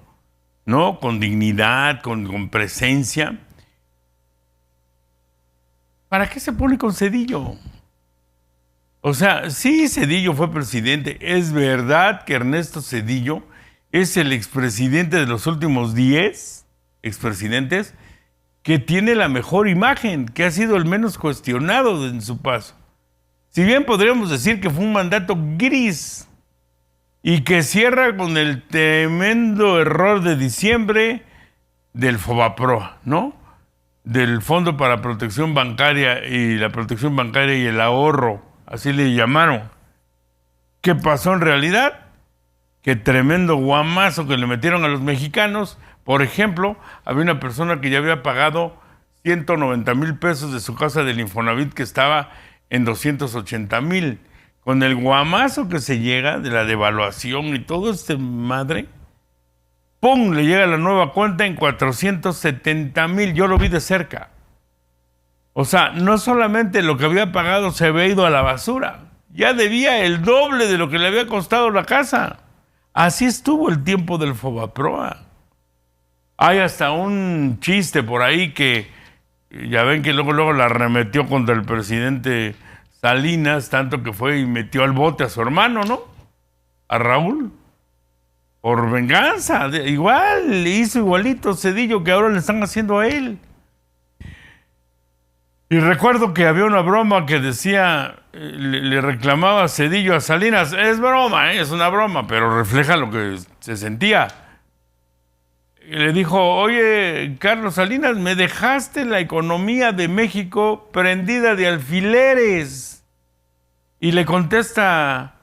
¿no? Con dignidad, con presencia. ¿Para qué se pone con Zedillo? O sea, sí, Zedillo fue presidente. Es verdad que Ernesto Zedillo es el expresidente de los últimos 10 expresidentes que tiene la mejor imagen, que ha sido el menos cuestionado en su paso. Si bien podríamos decir que fue un mandato gris y que cierra con el tremendo error de diciembre del FOBAPROA, ¿no? Del Fondo para Protección Bancaria y la Protección Bancaria y el Ahorro, así le llamaron. ¿Qué pasó en realidad? Que tremendo guamazo que le metieron a los mexicanos. Por ejemplo, había una persona que ya había pagado 190,000 pesos de su casa del Infonavit que estaba en 280,000. Con el guamazo que se llega de la devaluación y todo este madre, ¡pum!, le llega la nueva cuenta en 470,000. Yo lo vi de cerca. O sea, no solamente lo que había pagado se había ido a la basura, ya debía el doble de lo que le había costado la casa. Así estuvo el tiempo del FOBAPROA. Hay hasta un chiste por ahí que ya ven que luego la arremetió contra el presidente Salinas, tanto que fue y metió al bote a su hermano, ¿no? A Raúl. Por venganza. Igual, le hizo igualito Zedillo que ahora le están haciendo a él. Y recuerdo que había una broma que decía, le reclamaba Zedillo a Salinas, es broma, es una broma, pero refleja lo que se sentía. Y le dijo, oye, Carlos Salinas, me dejaste la economía de México prendida de alfileres. Y le contesta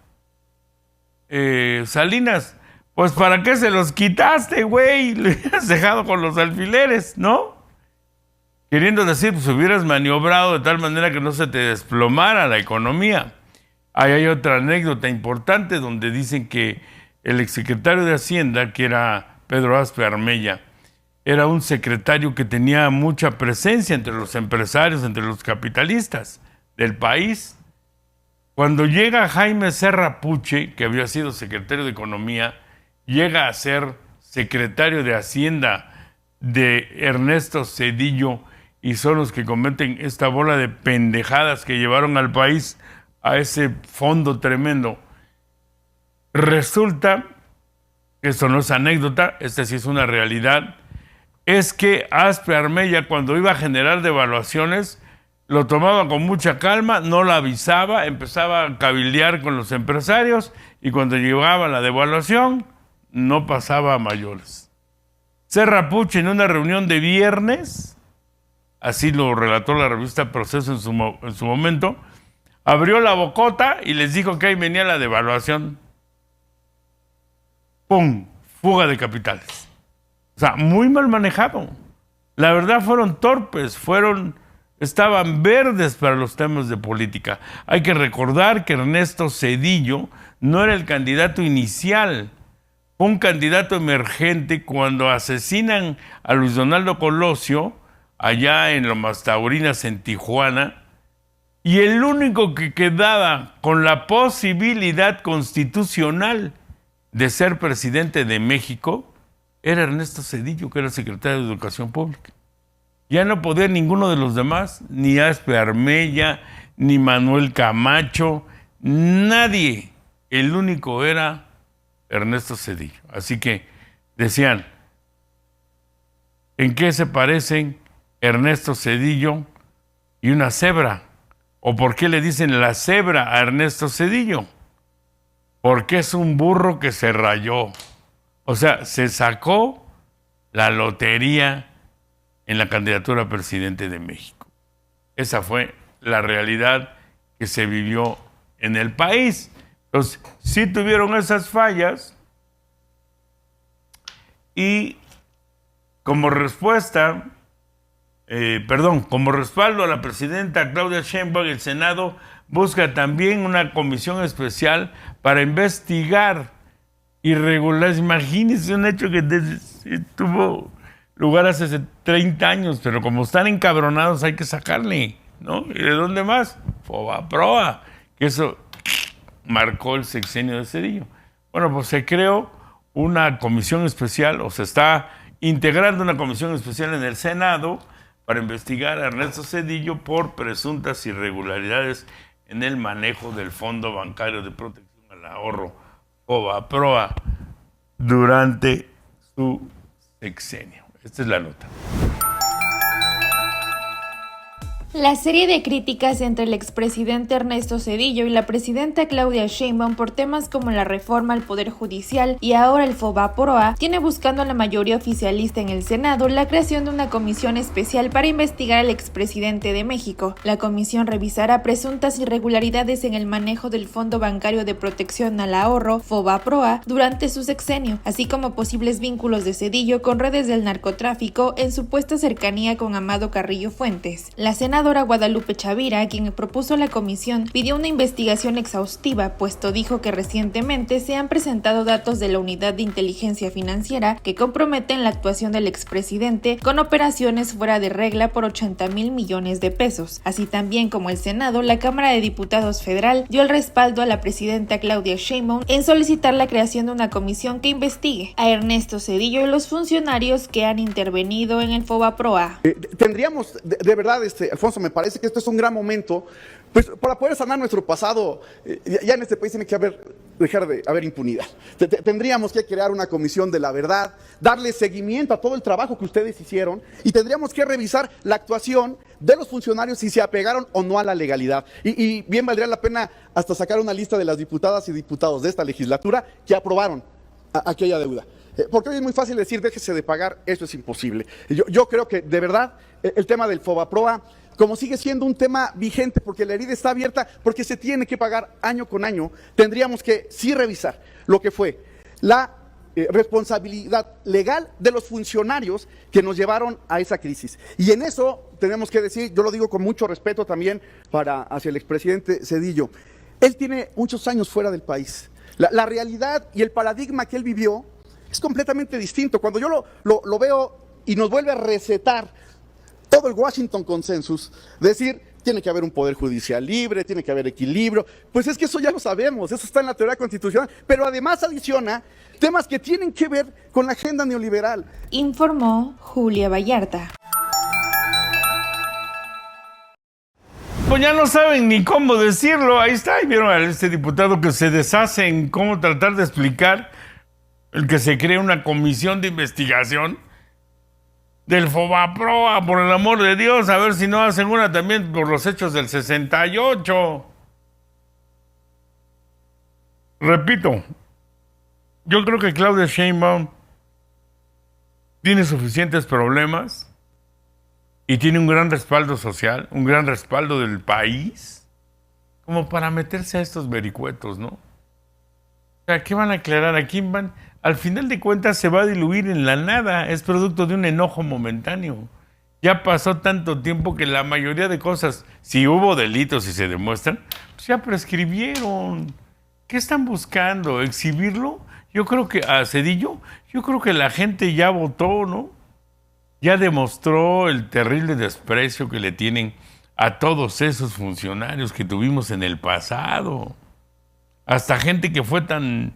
Salinas, pues ¿para qué se los quitaste, güey? Le has dejado con los alfileres, ¿no? Queriendo decir, pues hubieras maniobrado de tal manera que no se te desplomara la economía. Ahí hay otra anécdota importante donde dicen que el exsecretario de Hacienda, que era Pedro Aspe Armella, era un secretario que tenía mucha presencia entre los empresarios, entre los capitalistas del país. Cuando llega Jaime Serra Puche, que había sido secretario de Economía, llega a ser secretario de Hacienda de Ernesto Zedillo, y son los que cometen esta bola de pendejadas que llevaron al país a ese fondo tremendo. Resulta, esto no es anécdota, esta sí es una realidad, es que Aspe Armella, cuando iba a generar devaluaciones, lo tomaba con mucha calma, no la avisaba, empezaba a cabildear con los empresarios y cuando llegaba la devaluación, no pasaba a mayores. Serra Puche, en una reunión de viernes, así lo relató la revista Proceso en su momento, abrió la bocota y les dijo que ahí venía la devaluación. ¡Pum! Fuga de capitales. O sea, muy mal manejado. La verdad fueron torpes, estaban verdes para los temas de política. Hay que recordar que Ernesto Zedillo no era el candidato inicial, fue un candidato emergente cuando asesinan a Luis Donaldo Colosio, allá en Lomas Taurinas, en Tijuana, y el único que quedaba con la posibilidad constitucional de ser presidente de México era Ernesto Zedillo, que era secretario de Educación Pública. Ya no podía ninguno de los demás, ni Aspe Armella, ni Manuel Camacho, nadie. El único era Ernesto Zedillo. Así que decían, ¿en qué se parecen Ernesto Zedillo y una cebra? ¿O por qué le dicen la cebra a Ernesto Zedillo? Porque es un burro que se rayó. O sea, se sacó la lotería en la candidatura a presidente de México. Esa fue la realidad que se vivió en el país. Entonces, sí tuvieron esas fallas y como respuesta, como respaldo a la presidenta Claudia Sheinbaum, el Senado busca también una comisión especial para investigar irregularidades. Imagínense un hecho que tuvo lugar hace 30 años, pero como están encabronados hay que sacarle, ¿no? ¿Y de dónde más? FOBAPROA, que eso marcó el sexenio de Zedillo. Bueno, pues se creó una comisión especial, o se está integrando una comisión especial en el Senado para investigar a Ernesto Zedillo por presuntas irregularidades en el manejo del Fondo Bancario de Protección al Ahorro, FOBAPROA, durante su sexenio. Esta es la nota. La serie de críticas entre el expresidente Ernesto Zedillo y la presidenta Claudia Sheinbaum por temas como la reforma al Poder Judicial y ahora el FOBAPROA tiene buscando a la mayoría oficialista en el Senado la creación de una comisión especial para investigar al expresidente de México. La comisión revisará presuntas irregularidades en el manejo del Fondo Bancario de Protección al Ahorro, FOBAPROA, durante su sexenio, así como posibles vínculos de Zedillo con redes del narcotráfico en supuesta cercanía con Amado Carrillo Fuentes. La senadora Guadalupe Chavira, quien propuso la comisión, pidió una investigación exhaustiva, puesto dijo que recientemente se han presentado datos de la Unidad de Inteligencia Financiera que comprometen la actuación del expresidente con operaciones fuera de regla por 80,000 millones de pesos. Así también como el Senado, la Cámara de Diputados Federal dio el respaldo a la presidenta Claudia Sheinbaum en solicitar la creación de una comisión que investigue a Ernesto Zedillo y los funcionarios que han intervenido en el FOBAPROA. Tendríamos, de verdad, Alfonso, me parece que esto es un gran momento, pues, para poder sanar nuestro pasado. Ya en este país tiene que dejar de haber impunidad. Tendríamos que crear una comisión de la verdad, darle seguimiento a todo el trabajo que ustedes hicieron y tendríamos que revisar la actuación de los funcionarios si se apegaron o no a la legalidad. Y bien valdría la pena hasta sacar una lista de las diputadas y diputados de esta legislatura que aprobaron aquella deuda. Porque hoy es muy fácil decir, déjese de pagar, eso es imposible. Yo creo que, de verdad, el tema del FOBAPROA, como sigue siendo un tema vigente, porque la herida está abierta, porque se tiene que pagar año con año, tendríamos que sí revisar lo que fue la responsabilidad legal de los funcionarios que nos llevaron a esa crisis. Y en eso tenemos que decir, yo lo digo con mucho respeto también hacia el expresidente Zedillo, él tiene muchos años fuera del país. La realidad y el paradigma que él vivió es completamente distinto. Cuando yo lo veo y nos vuelve a recetar todo el Washington Consensus, decir, tiene que haber un poder judicial libre, tiene que haber equilibrio, pues es que eso ya lo sabemos, eso está en la teoría constitucional, pero además adiciona temas que tienen que ver con la agenda neoliberal. Informó Julia Vallarta. Pues ya no saben ni cómo decirlo, ahí está, y vieron a este diputado que se deshace en cómo tratar de explicar el que se cree una comisión de investigación del FOBAPROA, por el amor de Dios, a ver si no hacen una también por los hechos del 68. Repito, yo creo que Claudia Sheinbaum tiene suficientes problemas y tiene un gran respaldo social, un gran respaldo del país, como para meterse a estos vericuetos, ¿no? O sea, ¿qué van a aclarar? ¿A quién van? Al final de cuentas se va a diluir en la nada, es producto de un enojo momentáneo. Ya pasó tanto tiempo que la mayoría de cosas, si hubo delitos y se demuestran, pues ya prescribieron. ¿Qué están buscando? ¿Exhibirlo? Yo creo que a Zedillo, yo creo que la gente ya votó, ¿no? Ya demostró el terrible desprecio que le tienen a todos esos funcionarios que tuvimos en el pasado. Hasta gente que fue tan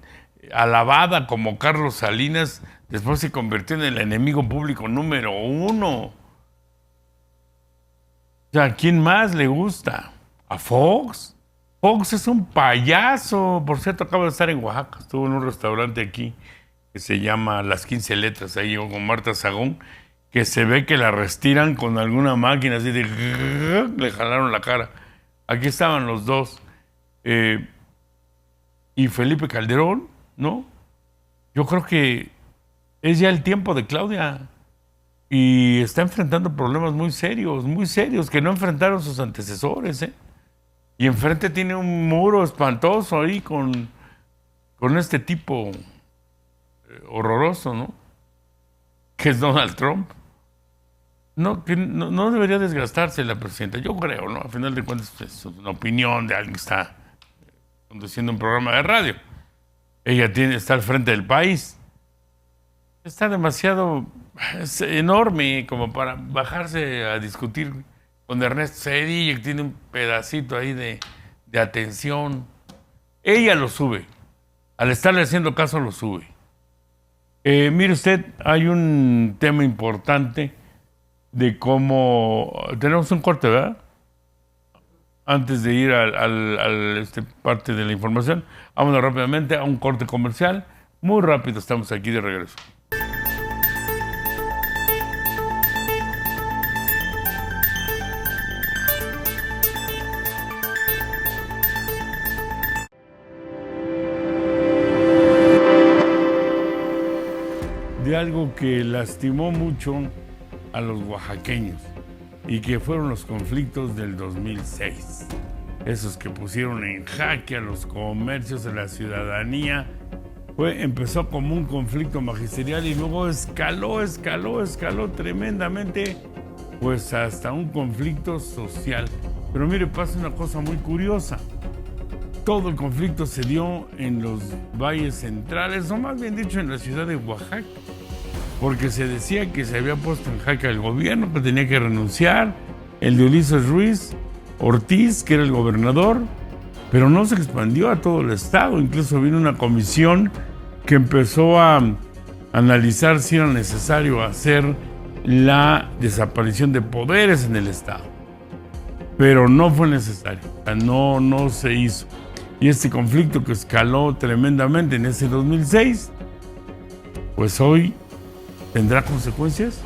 alabada como Carlos Salinas, después se convirtió en el enemigo público número 1. O sea, ¿a quién más le gusta? ¿A Fox? Fox es un payaso. Por cierto, acaba de estar en Oaxaca. Estuvo en un restaurante aquí que se llama Las 15 Letras, ahí con Marta Sagún, que se ve que la restiran con alguna máquina así de... le jalaron la cara. Aquí estaban los dos. Y Felipe Calderón, ¿no? Yo creo que es ya el tiempo de Claudia y está enfrentando problemas muy serios que no enfrentaron sus antecesores, ¿eh? Y enfrente tiene un muro espantoso ahí con este tipo horroroso, ¿no? Que es Donald Trump. No debería desgastarse la presidenta, yo creo, ¿no? A final de cuentas es una opinión de alguien que está conduciendo un programa de radio. Ella está al frente del país. Está demasiado... es enorme como para bajarse a discutir con Ernesto Zedillo, que tiene un pedacito ahí de atención. Ella lo sube. Al estarle haciendo caso, lo sube. Mire usted, hay un tema importante de cómo... Tenemos un corte, ¿verdad? Antes de ir a parte de la información, vámonos rápidamente a un corte comercial. Muy rápido, estamos aquí de regreso. de algo que lastimó mucho a los oaxaqueños y que fueron los conflictos del 2006. Esos que pusieron en jaque a los comercios, a la ciudadanía. Empezó como un conflicto magisterial y luego escaló tremendamente, pues hasta un conflicto social. Pero mire, pasa una cosa muy curiosa. Todo el conflicto se dio en los valles centrales, o más bien dicho en la ciudad de Oaxaca, porque se decía que se había puesto en jaque al gobierno, que tenía que renunciar, el de Ulises Ruiz Ortiz, que era el gobernador, pero no se expandió a todo el estado. Incluso vino una comisión que empezó a analizar si era necesario hacer la desaparición de poderes en el estado. Pero no fue necesario, no se hizo. Y este conflicto que escaló tremendamente en ese 2006, pues hoy tendrá consecuencias.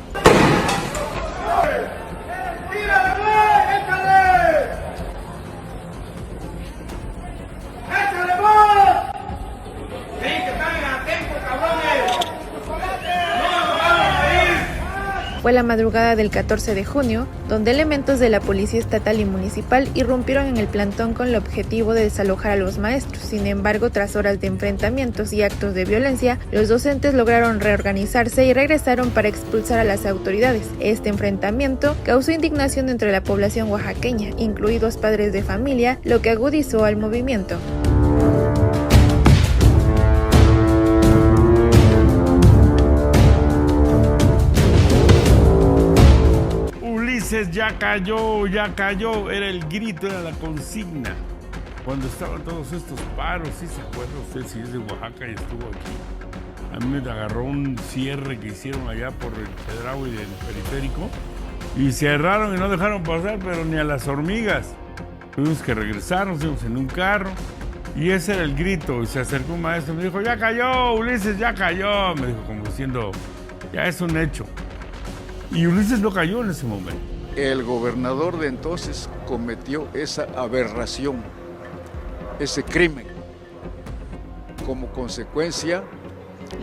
Fue la madrugada del 14 de junio, donde elementos de la Policía Estatal y Municipal irrumpieron en el plantón con el objetivo de desalojar a los maestros. Sin embargo, tras horas de enfrentamientos y actos de violencia, los docentes lograron reorganizarse y regresaron para expulsar a las autoridades. Este enfrentamiento causó indignación entre la población oaxaqueña, incluidos padres de familia, lo que agudizó al movimiento. Ya cayó, era el grito, era la consigna. Cuando estaban todos estos paros, ¿sí se acuerda usted si es de Oaxaca y estuvo aquí? A mí me agarró un cierre que hicieron allá por el Chedraui del periférico y cerraron y no dejaron pasar, pero ni a las hormigas. Tuvimos que regresar, nos fuimos en un carro y ese era el grito. Y se acercó un maestro y me dijo, ya cayó, Ulises, ya cayó. Me dijo como diciendo, ya es un hecho. Y Ulises no cayó en ese momento. El gobernador de entonces cometió esa aberración, ese crimen. Como consecuencia,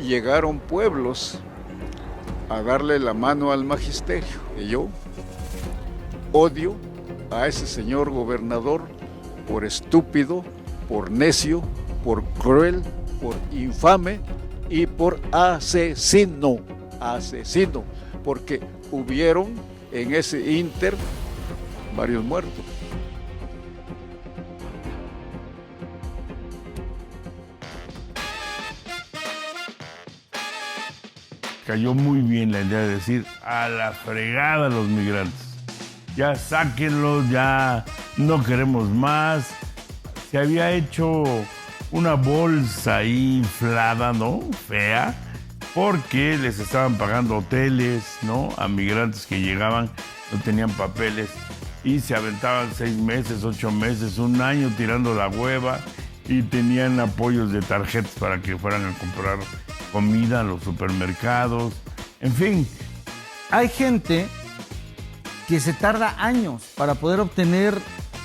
llegaron pueblos a darle la mano al magisterio. Y yo odio a ese señor gobernador por estúpido, por necio, por cruel, por infame y por asesino, porque hubieron en ese ínter varios muertos. Cayó muy bien la idea de decir a la fregada a los migrantes. Ya sáquenlos, ya no queremos más. Se había hecho una bolsa ahí inflada, ¿no? Fea. Porque les estaban pagando hoteles, ¿no? A migrantes que llegaban, no tenían papeles y se aventaban 6 meses, 8 meses, 1 año tirando la hueva y tenían apoyos de tarjetas para que fueran a comprar comida a los supermercados. En fin. Hay gente que se tarda años para poder obtener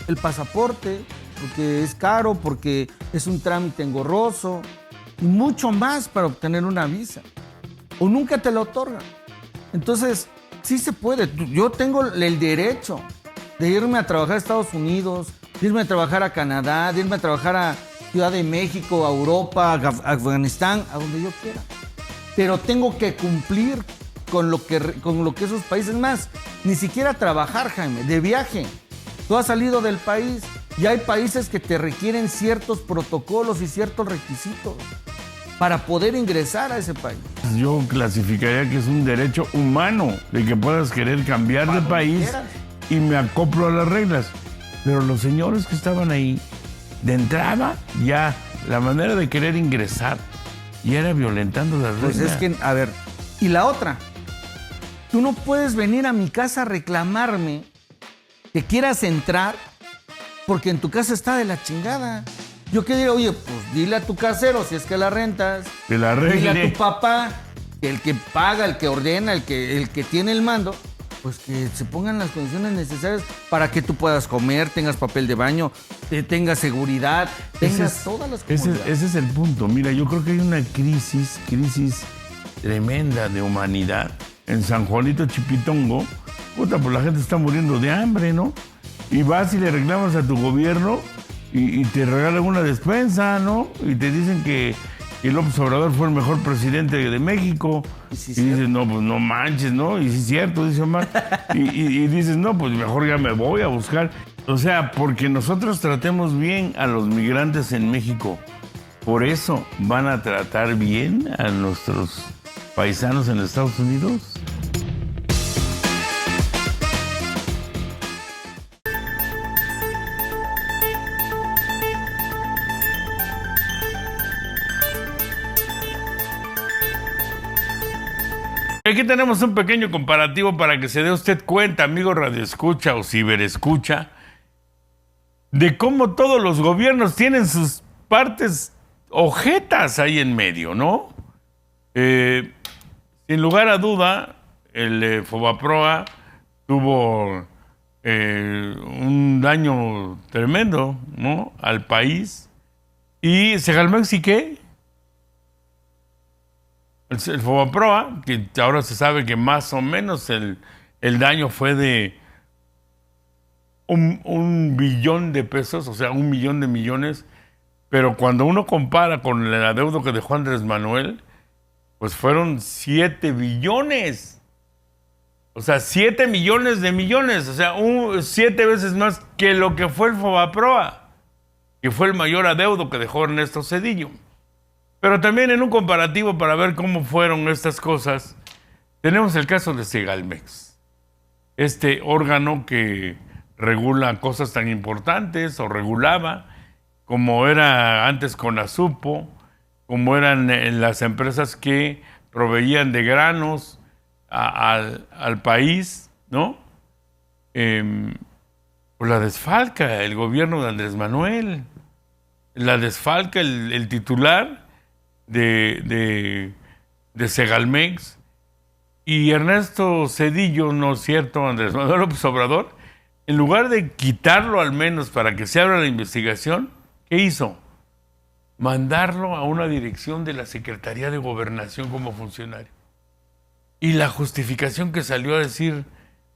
el pasaporte, porque es caro, porque es un trámite engorroso, y mucho más para obtener una visa. O nunca te la otorgan. Entonces, sí se puede. Yo tengo el derecho de irme a trabajar a Estados Unidos, de irme a trabajar a Canadá, de irme a trabajar a Ciudad de México, a Europa, a Afganistán, a donde yo quiera. Pero tengo que cumplir con lo que esos países, más, ni siquiera trabajar, Jaime, de viaje. Tú has salido del país y hay países que te requieren ciertos protocolos y ciertos requisitos para poder ingresar a ese país. Yo clasificaría que es un derecho humano de que puedas querer cambiar de país y me acoplo a las reglas. Pero los señores que estaban ahí, de entrada, ya la manera de querer ingresar ya era violentando las reglas. Pues es que, a ver, y la otra, tú no puedes venir a mi casa a reclamarme que quieras entrar porque en tu casa está de la chingada. Yo qué diría, oye, pues dile a tu casero, si es que la rentas, que la arregle. Dile a tu papá, el que paga, el que ordena, el que tiene el mando, pues que se pongan las condiciones necesarias para que tú puedas comer, tengas papel de baño, tengas seguridad, tengas todas las comodidades. Ese es el punto. Mira, yo creo que hay una crisis tremenda de humanidad. En San Juanito Chipitongo, puta, pues la gente está muriendo de hambre, ¿no? Y vas y le reclamas a tu gobierno y te regalan una despensa, ¿no? Y te dicen que López Obrador fue el mejor presidente de México. Y dices, no, pues no manches, ¿no? Y sí es cierto, dice Omar. y dices, no, pues mejor ya me voy a buscar. O sea, porque nosotros tratemos bien a los migrantes en México. Por eso van a tratar bien a nuestros paisanos en Estados Unidos. Aquí tenemos un pequeño comparativo para que se dé usted cuenta, amigo radioescucha o ciberescucha, de cómo todos los gobiernos tienen sus partes ojetas ahí en medio, ¿no? Sin lugar a duda, el Fobaproa tuvo un daño tremendo, ¿no?, al país. ¿Y Segalmex y qué? El Fobaproa, que ahora se sabe que más o menos el daño fue de un billón de pesos, o sea, 1 millón de millones, pero cuando uno compara con el adeudo que dejó Andrés Manuel, pues fueron 7 billones. O sea, 7 millones de millones, o sea, 7 veces más que lo que fue el Fobaproa, que fue el mayor adeudo que dejó Ernesto Zedillo. Pero también en un comparativo para ver cómo fueron estas cosas, tenemos el caso de Segalmex, este órgano que regula cosas tan importantes o regulaba, como era antes Conasupo, como eran las empresas que proveían de granos al país, ¿no? Pues la desfalca el gobierno de Andrés Manuel, la desfalca el titular de Segalmex, y Ernesto Zedillo, ¿no es cierto?, Andrés Manuel López Obrador, en lugar de quitarlo al menos para que se abra la investigación, ¿qué hizo? Mandarlo a una dirección de la Secretaría de Gobernación como funcionario. Y la justificación que salió a decir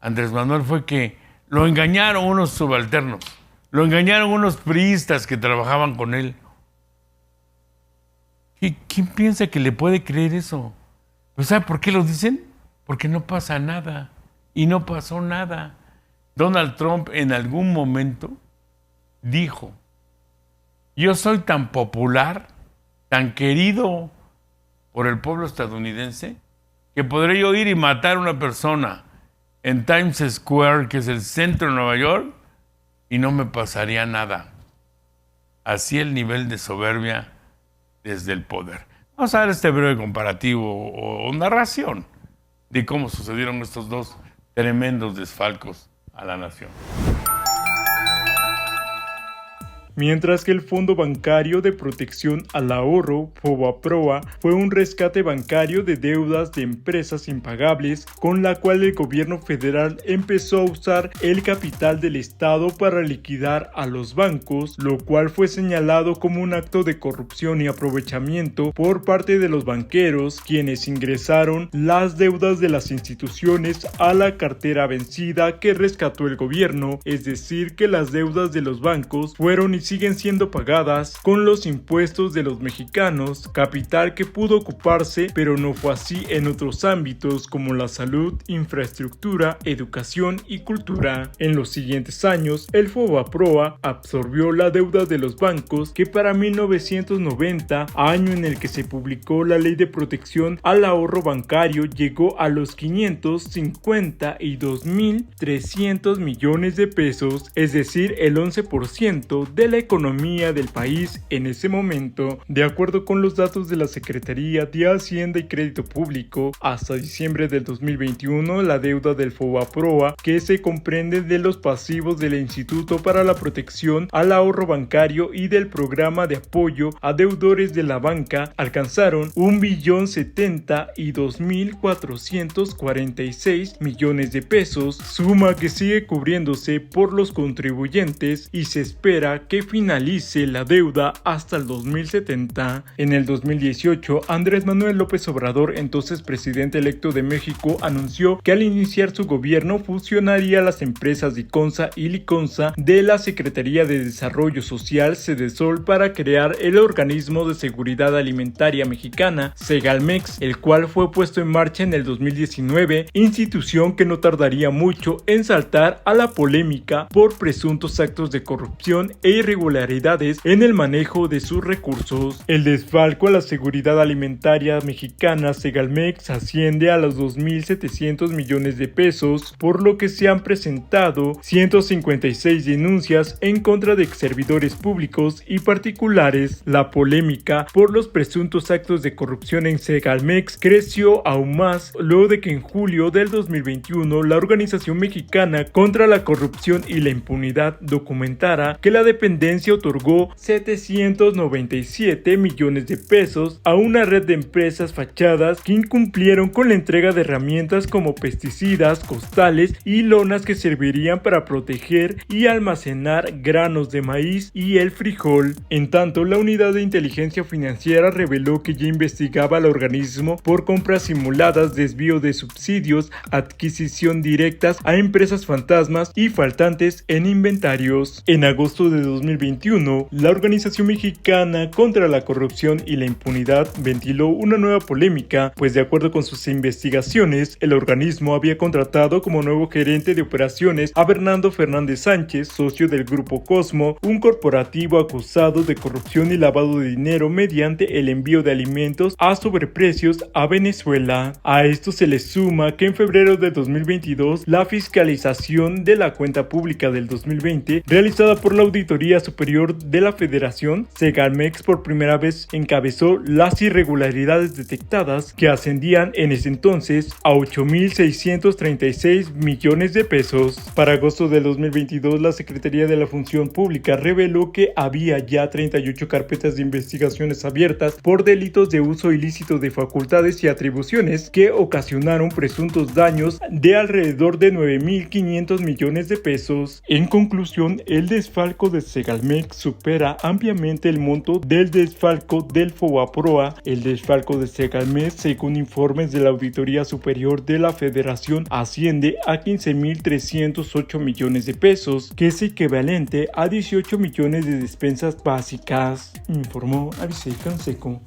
Andrés Manuel fue que lo engañaron unos subalternos, lo engañaron unos priistas que trabajaban con él. ¿Quién piensa que le puede creer eso? ¿Pues sabe por qué lo dicen? Porque no pasa nada. Y no pasó nada. Donald Trump en algún momento dijo: yo soy tan popular, tan querido por el pueblo estadounidense, que podré yo ir y matar a una persona en Times Square, que es el centro de Nueva York, y no me pasaría nada. Así el nivel de soberbia desde el poder. Vamos a ver este breve comparativo o narración de cómo sucedieron estos dos tremendos desfalcos a la nación. Mientras que el Fondo Bancario de Protección al Ahorro, Fobaproa, fue un rescate bancario de deudas de empresas impagables, con la cual el gobierno federal empezó a usar el capital del Estado para liquidar a los bancos, lo cual fue señalado como un acto de corrupción y aprovechamiento por parte de los banqueros, quienes ingresaron las deudas de las instituciones a la cartera vencida que rescató el gobierno, es decir, que las deudas de los bancos fueron y siguen siendo pagadas con los impuestos de los mexicanos, capital que pudo ocuparse, pero no fue así en otros ámbitos como la salud, infraestructura, educación y cultura. En los siguientes años, el Fobaproa absorbió la deuda de los bancos, que para 1990, año en el que se publicó la Ley de Protección al Ahorro Bancario, llegó a los 552.300 millones de pesos, es decir, el 11% de la economía del país en ese momento. De acuerdo con los datos de la Secretaría de Hacienda y Crédito Público, hasta diciembre del 2021, la deuda del Fobaproa, que se comprende de los pasivos del Instituto para la Protección al Ahorro Bancario y del Programa de Apoyo a Deudores de la Banca, alcanzaron 1.072.446 millones de pesos, suma que sigue cubriéndose por los contribuyentes, y se espera que que finalice la deuda hasta el 2070. En el 2018, Andrés Manuel López Obrador, entonces presidente electo de México, anunció que al iniciar su gobierno fusionaría las empresas Diconsa y Liconsa de la Secretaría de Desarrollo Social Sedesol para crear el Organismo de Seguridad Alimentaria Mexicana, Segalmex, el cual fue puesto en marcha en el 2019, institución que no tardaría mucho en saltar a la polémica por presuntos actos de corrupción e irregularidades en el manejo de sus recursos. El desfalco a la seguridad alimentaria mexicana Segalmex asciende a los 2.700 millones de pesos, por lo que se han presentado 156 denuncias en contra de servidores públicos y particulares. La polémica por los presuntos actos de corrupción en Segalmex creció aún más luego de que en julio del 2021 la Organización Mexicana contra la Corrupción y la Impunidad documentara que la dependencia otorgó 797 millones de pesos a una red de empresas fachadas que incumplieron con la entrega de herramientas como pesticidas, costales y lonas que servirían para proteger y almacenar granos de maíz y el frijol. En tanto, la Unidad de Inteligencia Financiera reveló que ya investigaba al organismo por compras simuladas, desvío de subsidios, adquisición directas a empresas fantasmas y faltantes en inventarios. En agosto de 2021, la Organización Mexicana contra la Corrupción y la Impunidad ventiló una nueva polémica, pues de acuerdo con sus investigaciones, el organismo había contratado como nuevo gerente de operaciones a Bernardo Fernández Sánchez, socio del Grupo Cosmo, un corporativo acusado de corrupción y lavado de dinero mediante el envío de alimentos a sobreprecios a Venezuela. A esto se le suma que en febrero de 2022, la fiscalización de la cuenta pública del 2020, realizada por la Auditoría Superior de la Federación, Segalmex por primera vez encabezó las irregularidades detectadas, que ascendían en ese entonces a 8.636 millones de pesos. Para agosto del 2022, la Secretaría de la Función Pública reveló que había ya 38 carpetas de investigaciones abiertas por delitos de uso ilícito de facultades y atribuciones que ocasionaron presuntos daños de alrededor de 9.500 millones de pesos. En conclusión, el desfalco de Segalmex supera ampliamente el monto del desfalco del FOBAPROA. El desfalco de Segalmex, según informes de la Auditoría Superior de la Federación, asciende a 15.308 millones de pesos, que es equivalente a 18 millones de despensas básicas, informó Avisei Canseco.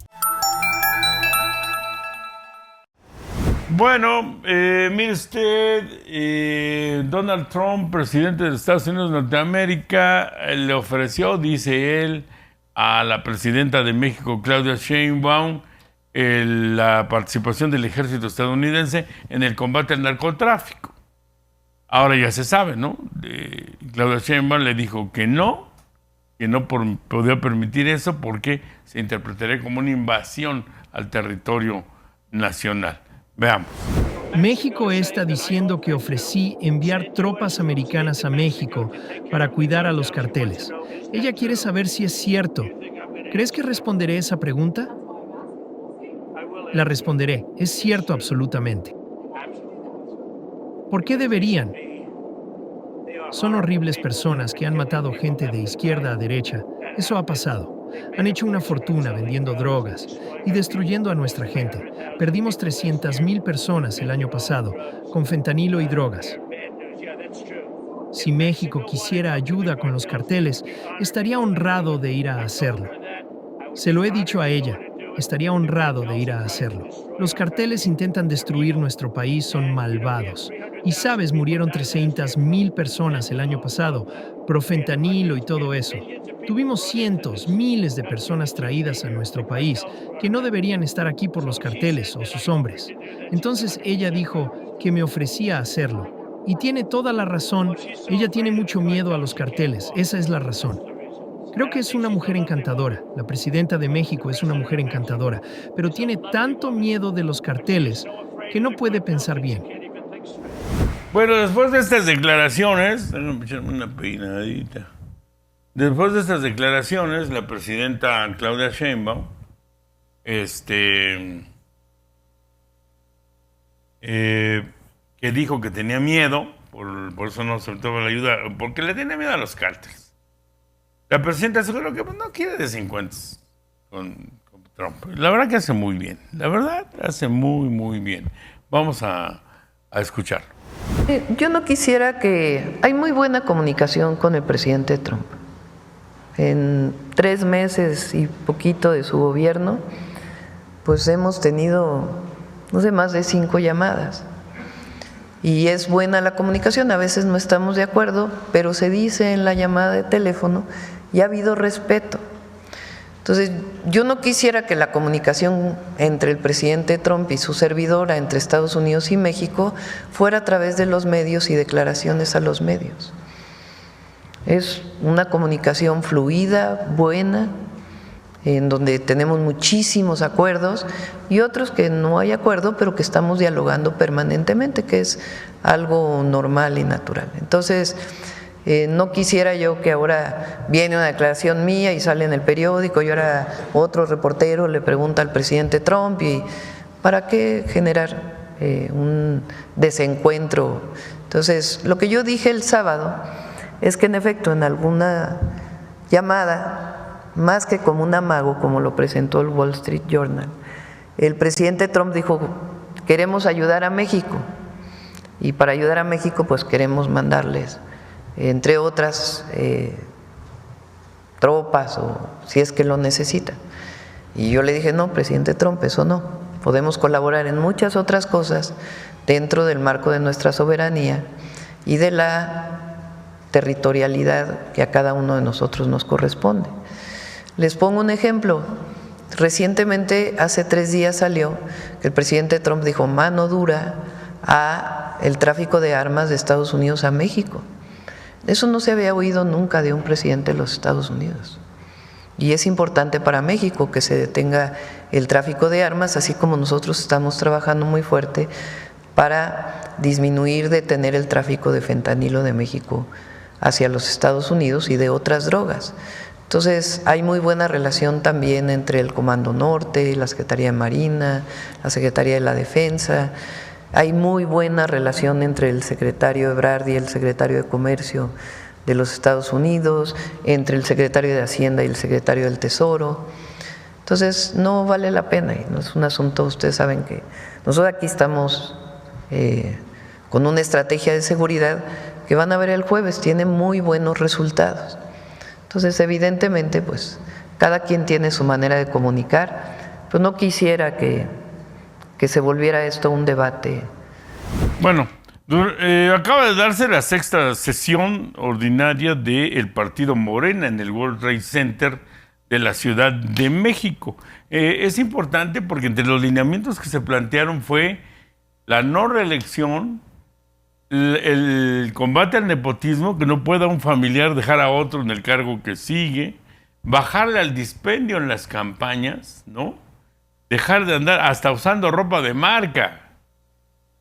Bueno, mire usted, Donald Trump, presidente de Estados Unidos de Norteamérica, le ofreció, dice él, a la presidenta de México, Claudia Sheinbaum, la participación del ejército estadounidense en el combate al narcotráfico. Ahora ya se sabe, ¿no? Claudia Sheinbaum le dijo que no podía permitir eso porque se interpretaría como una invasión al territorio nacional. Veamos. México está diciendo que ofrecí enviar tropas americanas a México para cuidar a los carteles. Ella quiere saber si es cierto. ¿Crees que responderé esa pregunta? La responderé. Es cierto absolutamente. ¿Por qué deberían? Son horribles personas que han matado gente de izquierda a derecha. Eso ha pasado. Han hecho una fortuna vendiendo drogas y destruyendo a nuestra gente. Perdimos 300,000 personas el año pasado con fentanilo y drogas. Si México quisiera ayuda con los carteles, estaría honrado de ir a hacerlo. Se lo he dicho a ella, estaría honrado de ir a hacerlo. Los carteles intentan destruir nuestro país, son malvados. Y sabes, murieron 300,000 personas el año pasado, por fentanilo y todo eso. Tuvimos cientos, miles de personas traídas a nuestro país que no deberían estar aquí por los carteles o sus hombres. Entonces ella dijo que me ofrecía hacerlo. Y tiene toda la razón, ella tiene mucho miedo a los carteles, esa es la razón. Creo que es una mujer encantadora, la presidenta de México es una mujer encantadora, pero tiene tanto miedo de los carteles que no puede pensar bien. Bueno, después de estas declaraciones, déjame echarme una peinadita. Después de estas declaraciones, la presidenta Claudia Sheinbaum, que dijo que tenía miedo, por eso no soltaba la ayuda, porque le tiene miedo a los cárteles. La presidenta seguro que no quiere desencuentros con Trump. La verdad que hace muy bien. La verdad hace muy, muy bien. Vamos a escucharlo. Yo no quisiera que... Hay muy buena comunicación con el presidente Trump. En 3 meses y poquito de su gobierno, pues hemos tenido, no sé, más de 5 llamadas. Y es buena la comunicación, a veces no estamos de acuerdo, pero se dice en la llamada de teléfono y ha habido respeto. Entonces, yo no quisiera que la comunicación entre el presidente Trump y su servidora, entre Estados Unidos y México, fuera a través de los medios y declaraciones a los medios. Es una comunicación fluida, buena, en donde tenemos muchísimos acuerdos y otros que no hay acuerdo, pero que estamos dialogando permanentemente, que es algo normal y natural. Entonces, no quisiera yo que ahora viene una declaración mía y sale en el periódico y ahora otro reportero le pregunta al presidente Trump y ¿para qué generar un desencuentro? Entonces, lo que yo dije el sábado es que en efecto en alguna llamada, más que como un amago, como lo presentó el Wall Street Journal, el presidente Trump dijo, queremos ayudar a México y para ayudar a México pues queremos mandarles, entre otras, tropas o si es que lo necesitan. Y yo le dije, no, presidente Trump, eso no. Podemos colaborar en muchas otras cosas dentro del marco de nuestra soberanía y de la territorialidad que a cada uno de nosotros nos corresponde. Les pongo un ejemplo. Recientemente, hace 3 días salió que el presidente Trump dijo mano dura a el tráfico de armas de Estados Unidos a México. Eso no se había oído nunca de un presidente de los Estados Unidos. Y es importante para México que se detenga el tráfico de armas, así como nosotros estamos trabajando muy fuerte para disminuir, detener el tráfico de fentanilo de México hacia los Estados Unidos y de otras drogas. Entonces, hay muy buena relación también entre el Comando Norte, la Secretaría de Marina, la Secretaría de la Defensa. Hay muy buena relación entre el secretario Ebrard y el secretario de Comercio de los Estados Unidos, entre el secretario de Hacienda y el secretario del Tesoro. Entonces, no vale la pena, y no es un asunto, ustedes saben que nosotros aquí estamos con una estrategia de seguridad que van a ver el jueves, tiene muy buenos resultados. Entonces, evidentemente, pues, cada quien tiene su manera de comunicar, pero no quisiera que se volviera esto un debate. Bueno, acaba de darse la 6ª sesión ordinaria del partido Morena en el World Trade Center de la Ciudad de México. Es importante porque entre los lineamientos que se plantearon fue la no reelección, el combate al nepotismo, que no pueda un familiar dejar a otro en el cargo que sigue, bajarle al dispendio en las campañas, ¿no? Dejar de andar hasta usando ropa de marca.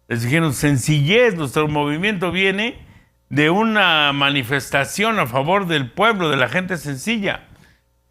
Les dijeron sencillez, nuestro movimiento viene de una manifestación a favor del pueblo, de la gente sencilla.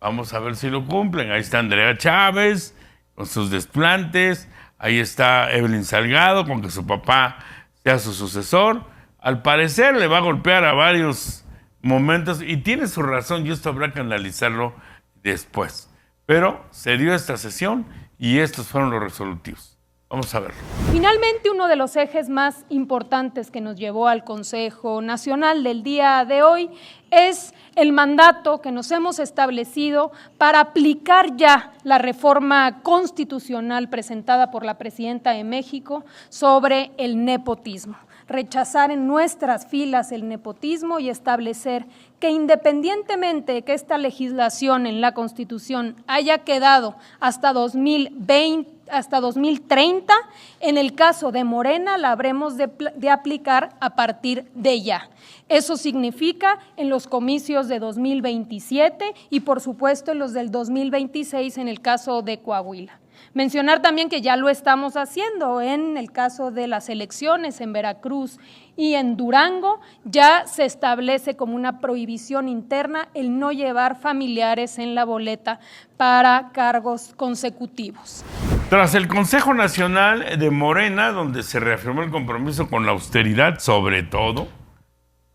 Vamos a ver si lo cumplen. Ahí está Andrea Chávez con sus desplantes, ahí está Evelyn Salgado con que su papá sea su sucesor. Al parecer le va a golpear a varios momentos y tiene su razón y esto habrá que analizarlo después. Pero se dio esta sesión y estos fueron los resolutivos. Vamos a verlo. Finalmente, uno de los ejes más importantes que nos llevó al Consejo Nacional del día de hoy es el mandato que nos hemos establecido para aplicar ya la reforma constitucional presentada por la Presidenta de México sobre el nepotismo. Rechazar en nuestras filas el nepotismo y establecer que independientemente de que esta legislación en la Constitución haya quedado hasta 2030, en el caso de Morena la habremos de aplicar a partir de ya. Eso significa en los comicios de 2027 y por supuesto en los del 2026 en el caso de Coahuila. Mencionar también que ya lo estamos haciendo en el caso de las elecciones en Veracruz y en Durango, ya se establece como una prohibición interna el no llevar familiares en la boleta para cargos consecutivos. Tras el Consejo Nacional de Morena, donde se reafirmó el compromiso con la austeridad, sobre todo,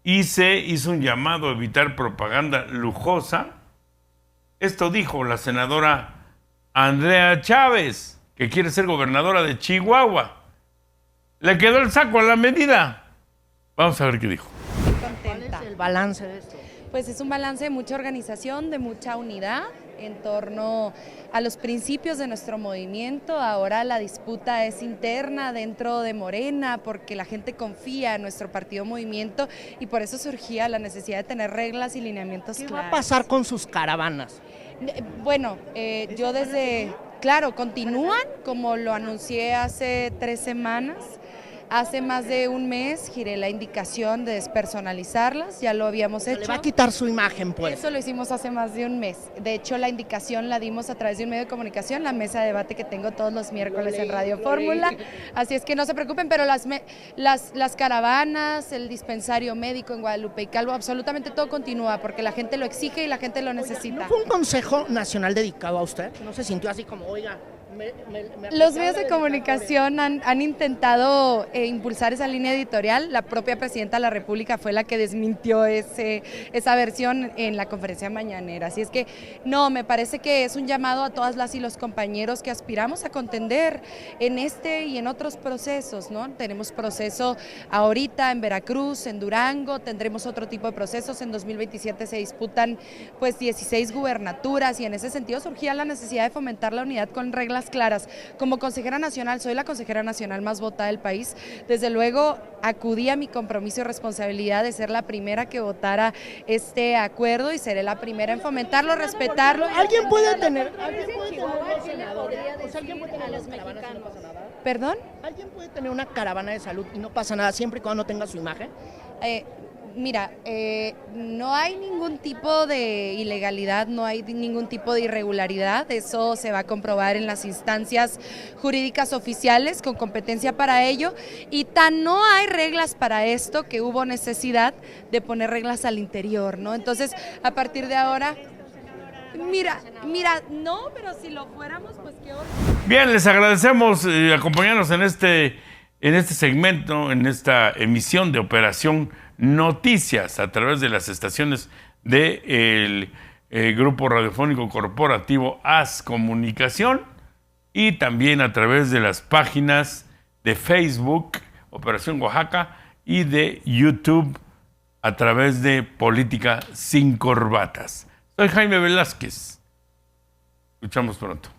y se hizo un llamado a evitar propaganda lujosa. Esto dijo la senadora Andrea Chávez, que quiere ser gobernadora de Chihuahua. Le quedó el saco a la medida. Vamos a ver qué dijo. ¿Cuál es el balance de esto? Pues es un balance de mucha organización, de mucha unidad en torno a los principios de nuestro movimiento. Ahora la disputa es interna dentro de Morena porque la gente confía en nuestro partido movimiento y por eso surgía la necesidad de tener reglas y lineamientos claros. ¿Qué va a pasar con sus caravanas? Bueno, yo claro, continúan como lo anuncié hace 3 semanas. Hace más de un mes giré la indicación de despersonalizarlas, ya lo habíamos hecho. Le va a quitar su imagen, pues. Eso lo hicimos hace más de un mes. De hecho, la indicación la dimos a través de un medio de comunicación, la mesa de debate que tengo todos los miércoles en Radio Fórmula. Así es que no se preocupen, pero las caravanas, el dispensario médico en Guadalupe y Calvo, absolutamente todo continúa porque la gente lo exige y la gente lo necesita. ¿No fue un consejo nacional dedicado a usted? ¿No se sintió así como, oiga? Los medios de comunicación han intentado impulsar esa línea editorial. La propia presidenta de la República fue la que desmintió esa versión en la conferencia mañanera. Así es que no, me parece que es un llamado a todas las y los compañeros que aspiramos a contender en este y en otros procesos, ¿no? Tenemos proceso ahorita en Veracruz, en Durango, tendremos otro tipo de procesos. En 2027 se disputan pues 16 gubernaturas y en ese sentido surgía la necesidad de fomentar la unidad con reglas claras. Como consejera nacional, soy la consejera nacional más votada del país. Desde luego acudí a mi compromiso y responsabilidad de ser la primera que votara este acuerdo y seré la primera en fomentarlo, respetarlo. ¿Alguien puede tener ¿Perdón? ¿Alguien puede tener una caravana de salud y no pasa nada siempre y cuando no tenga su imagen? Mira, no hay ningún tipo de ilegalidad, no hay ningún tipo de irregularidad, eso se va a comprobar en las instancias jurídicas oficiales con competencia para ello y tan no hay reglas para esto que hubo necesidad de poner reglas al interior, ¿no? Entonces, a partir de ahora, mira, no, pero si lo fuéramos, pues qué horror. Bien, les agradecemos acompañarnos en este segmento, en esta emisión de Operación Noticias a través de las estaciones del grupo radiofónico corporativo AS Comunicación y también a través de las páginas de Facebook Operación Oaxaca y de YouTube a través de Política sin Corbatas. Soy Jaime Velázquez. Escuchamos pronto.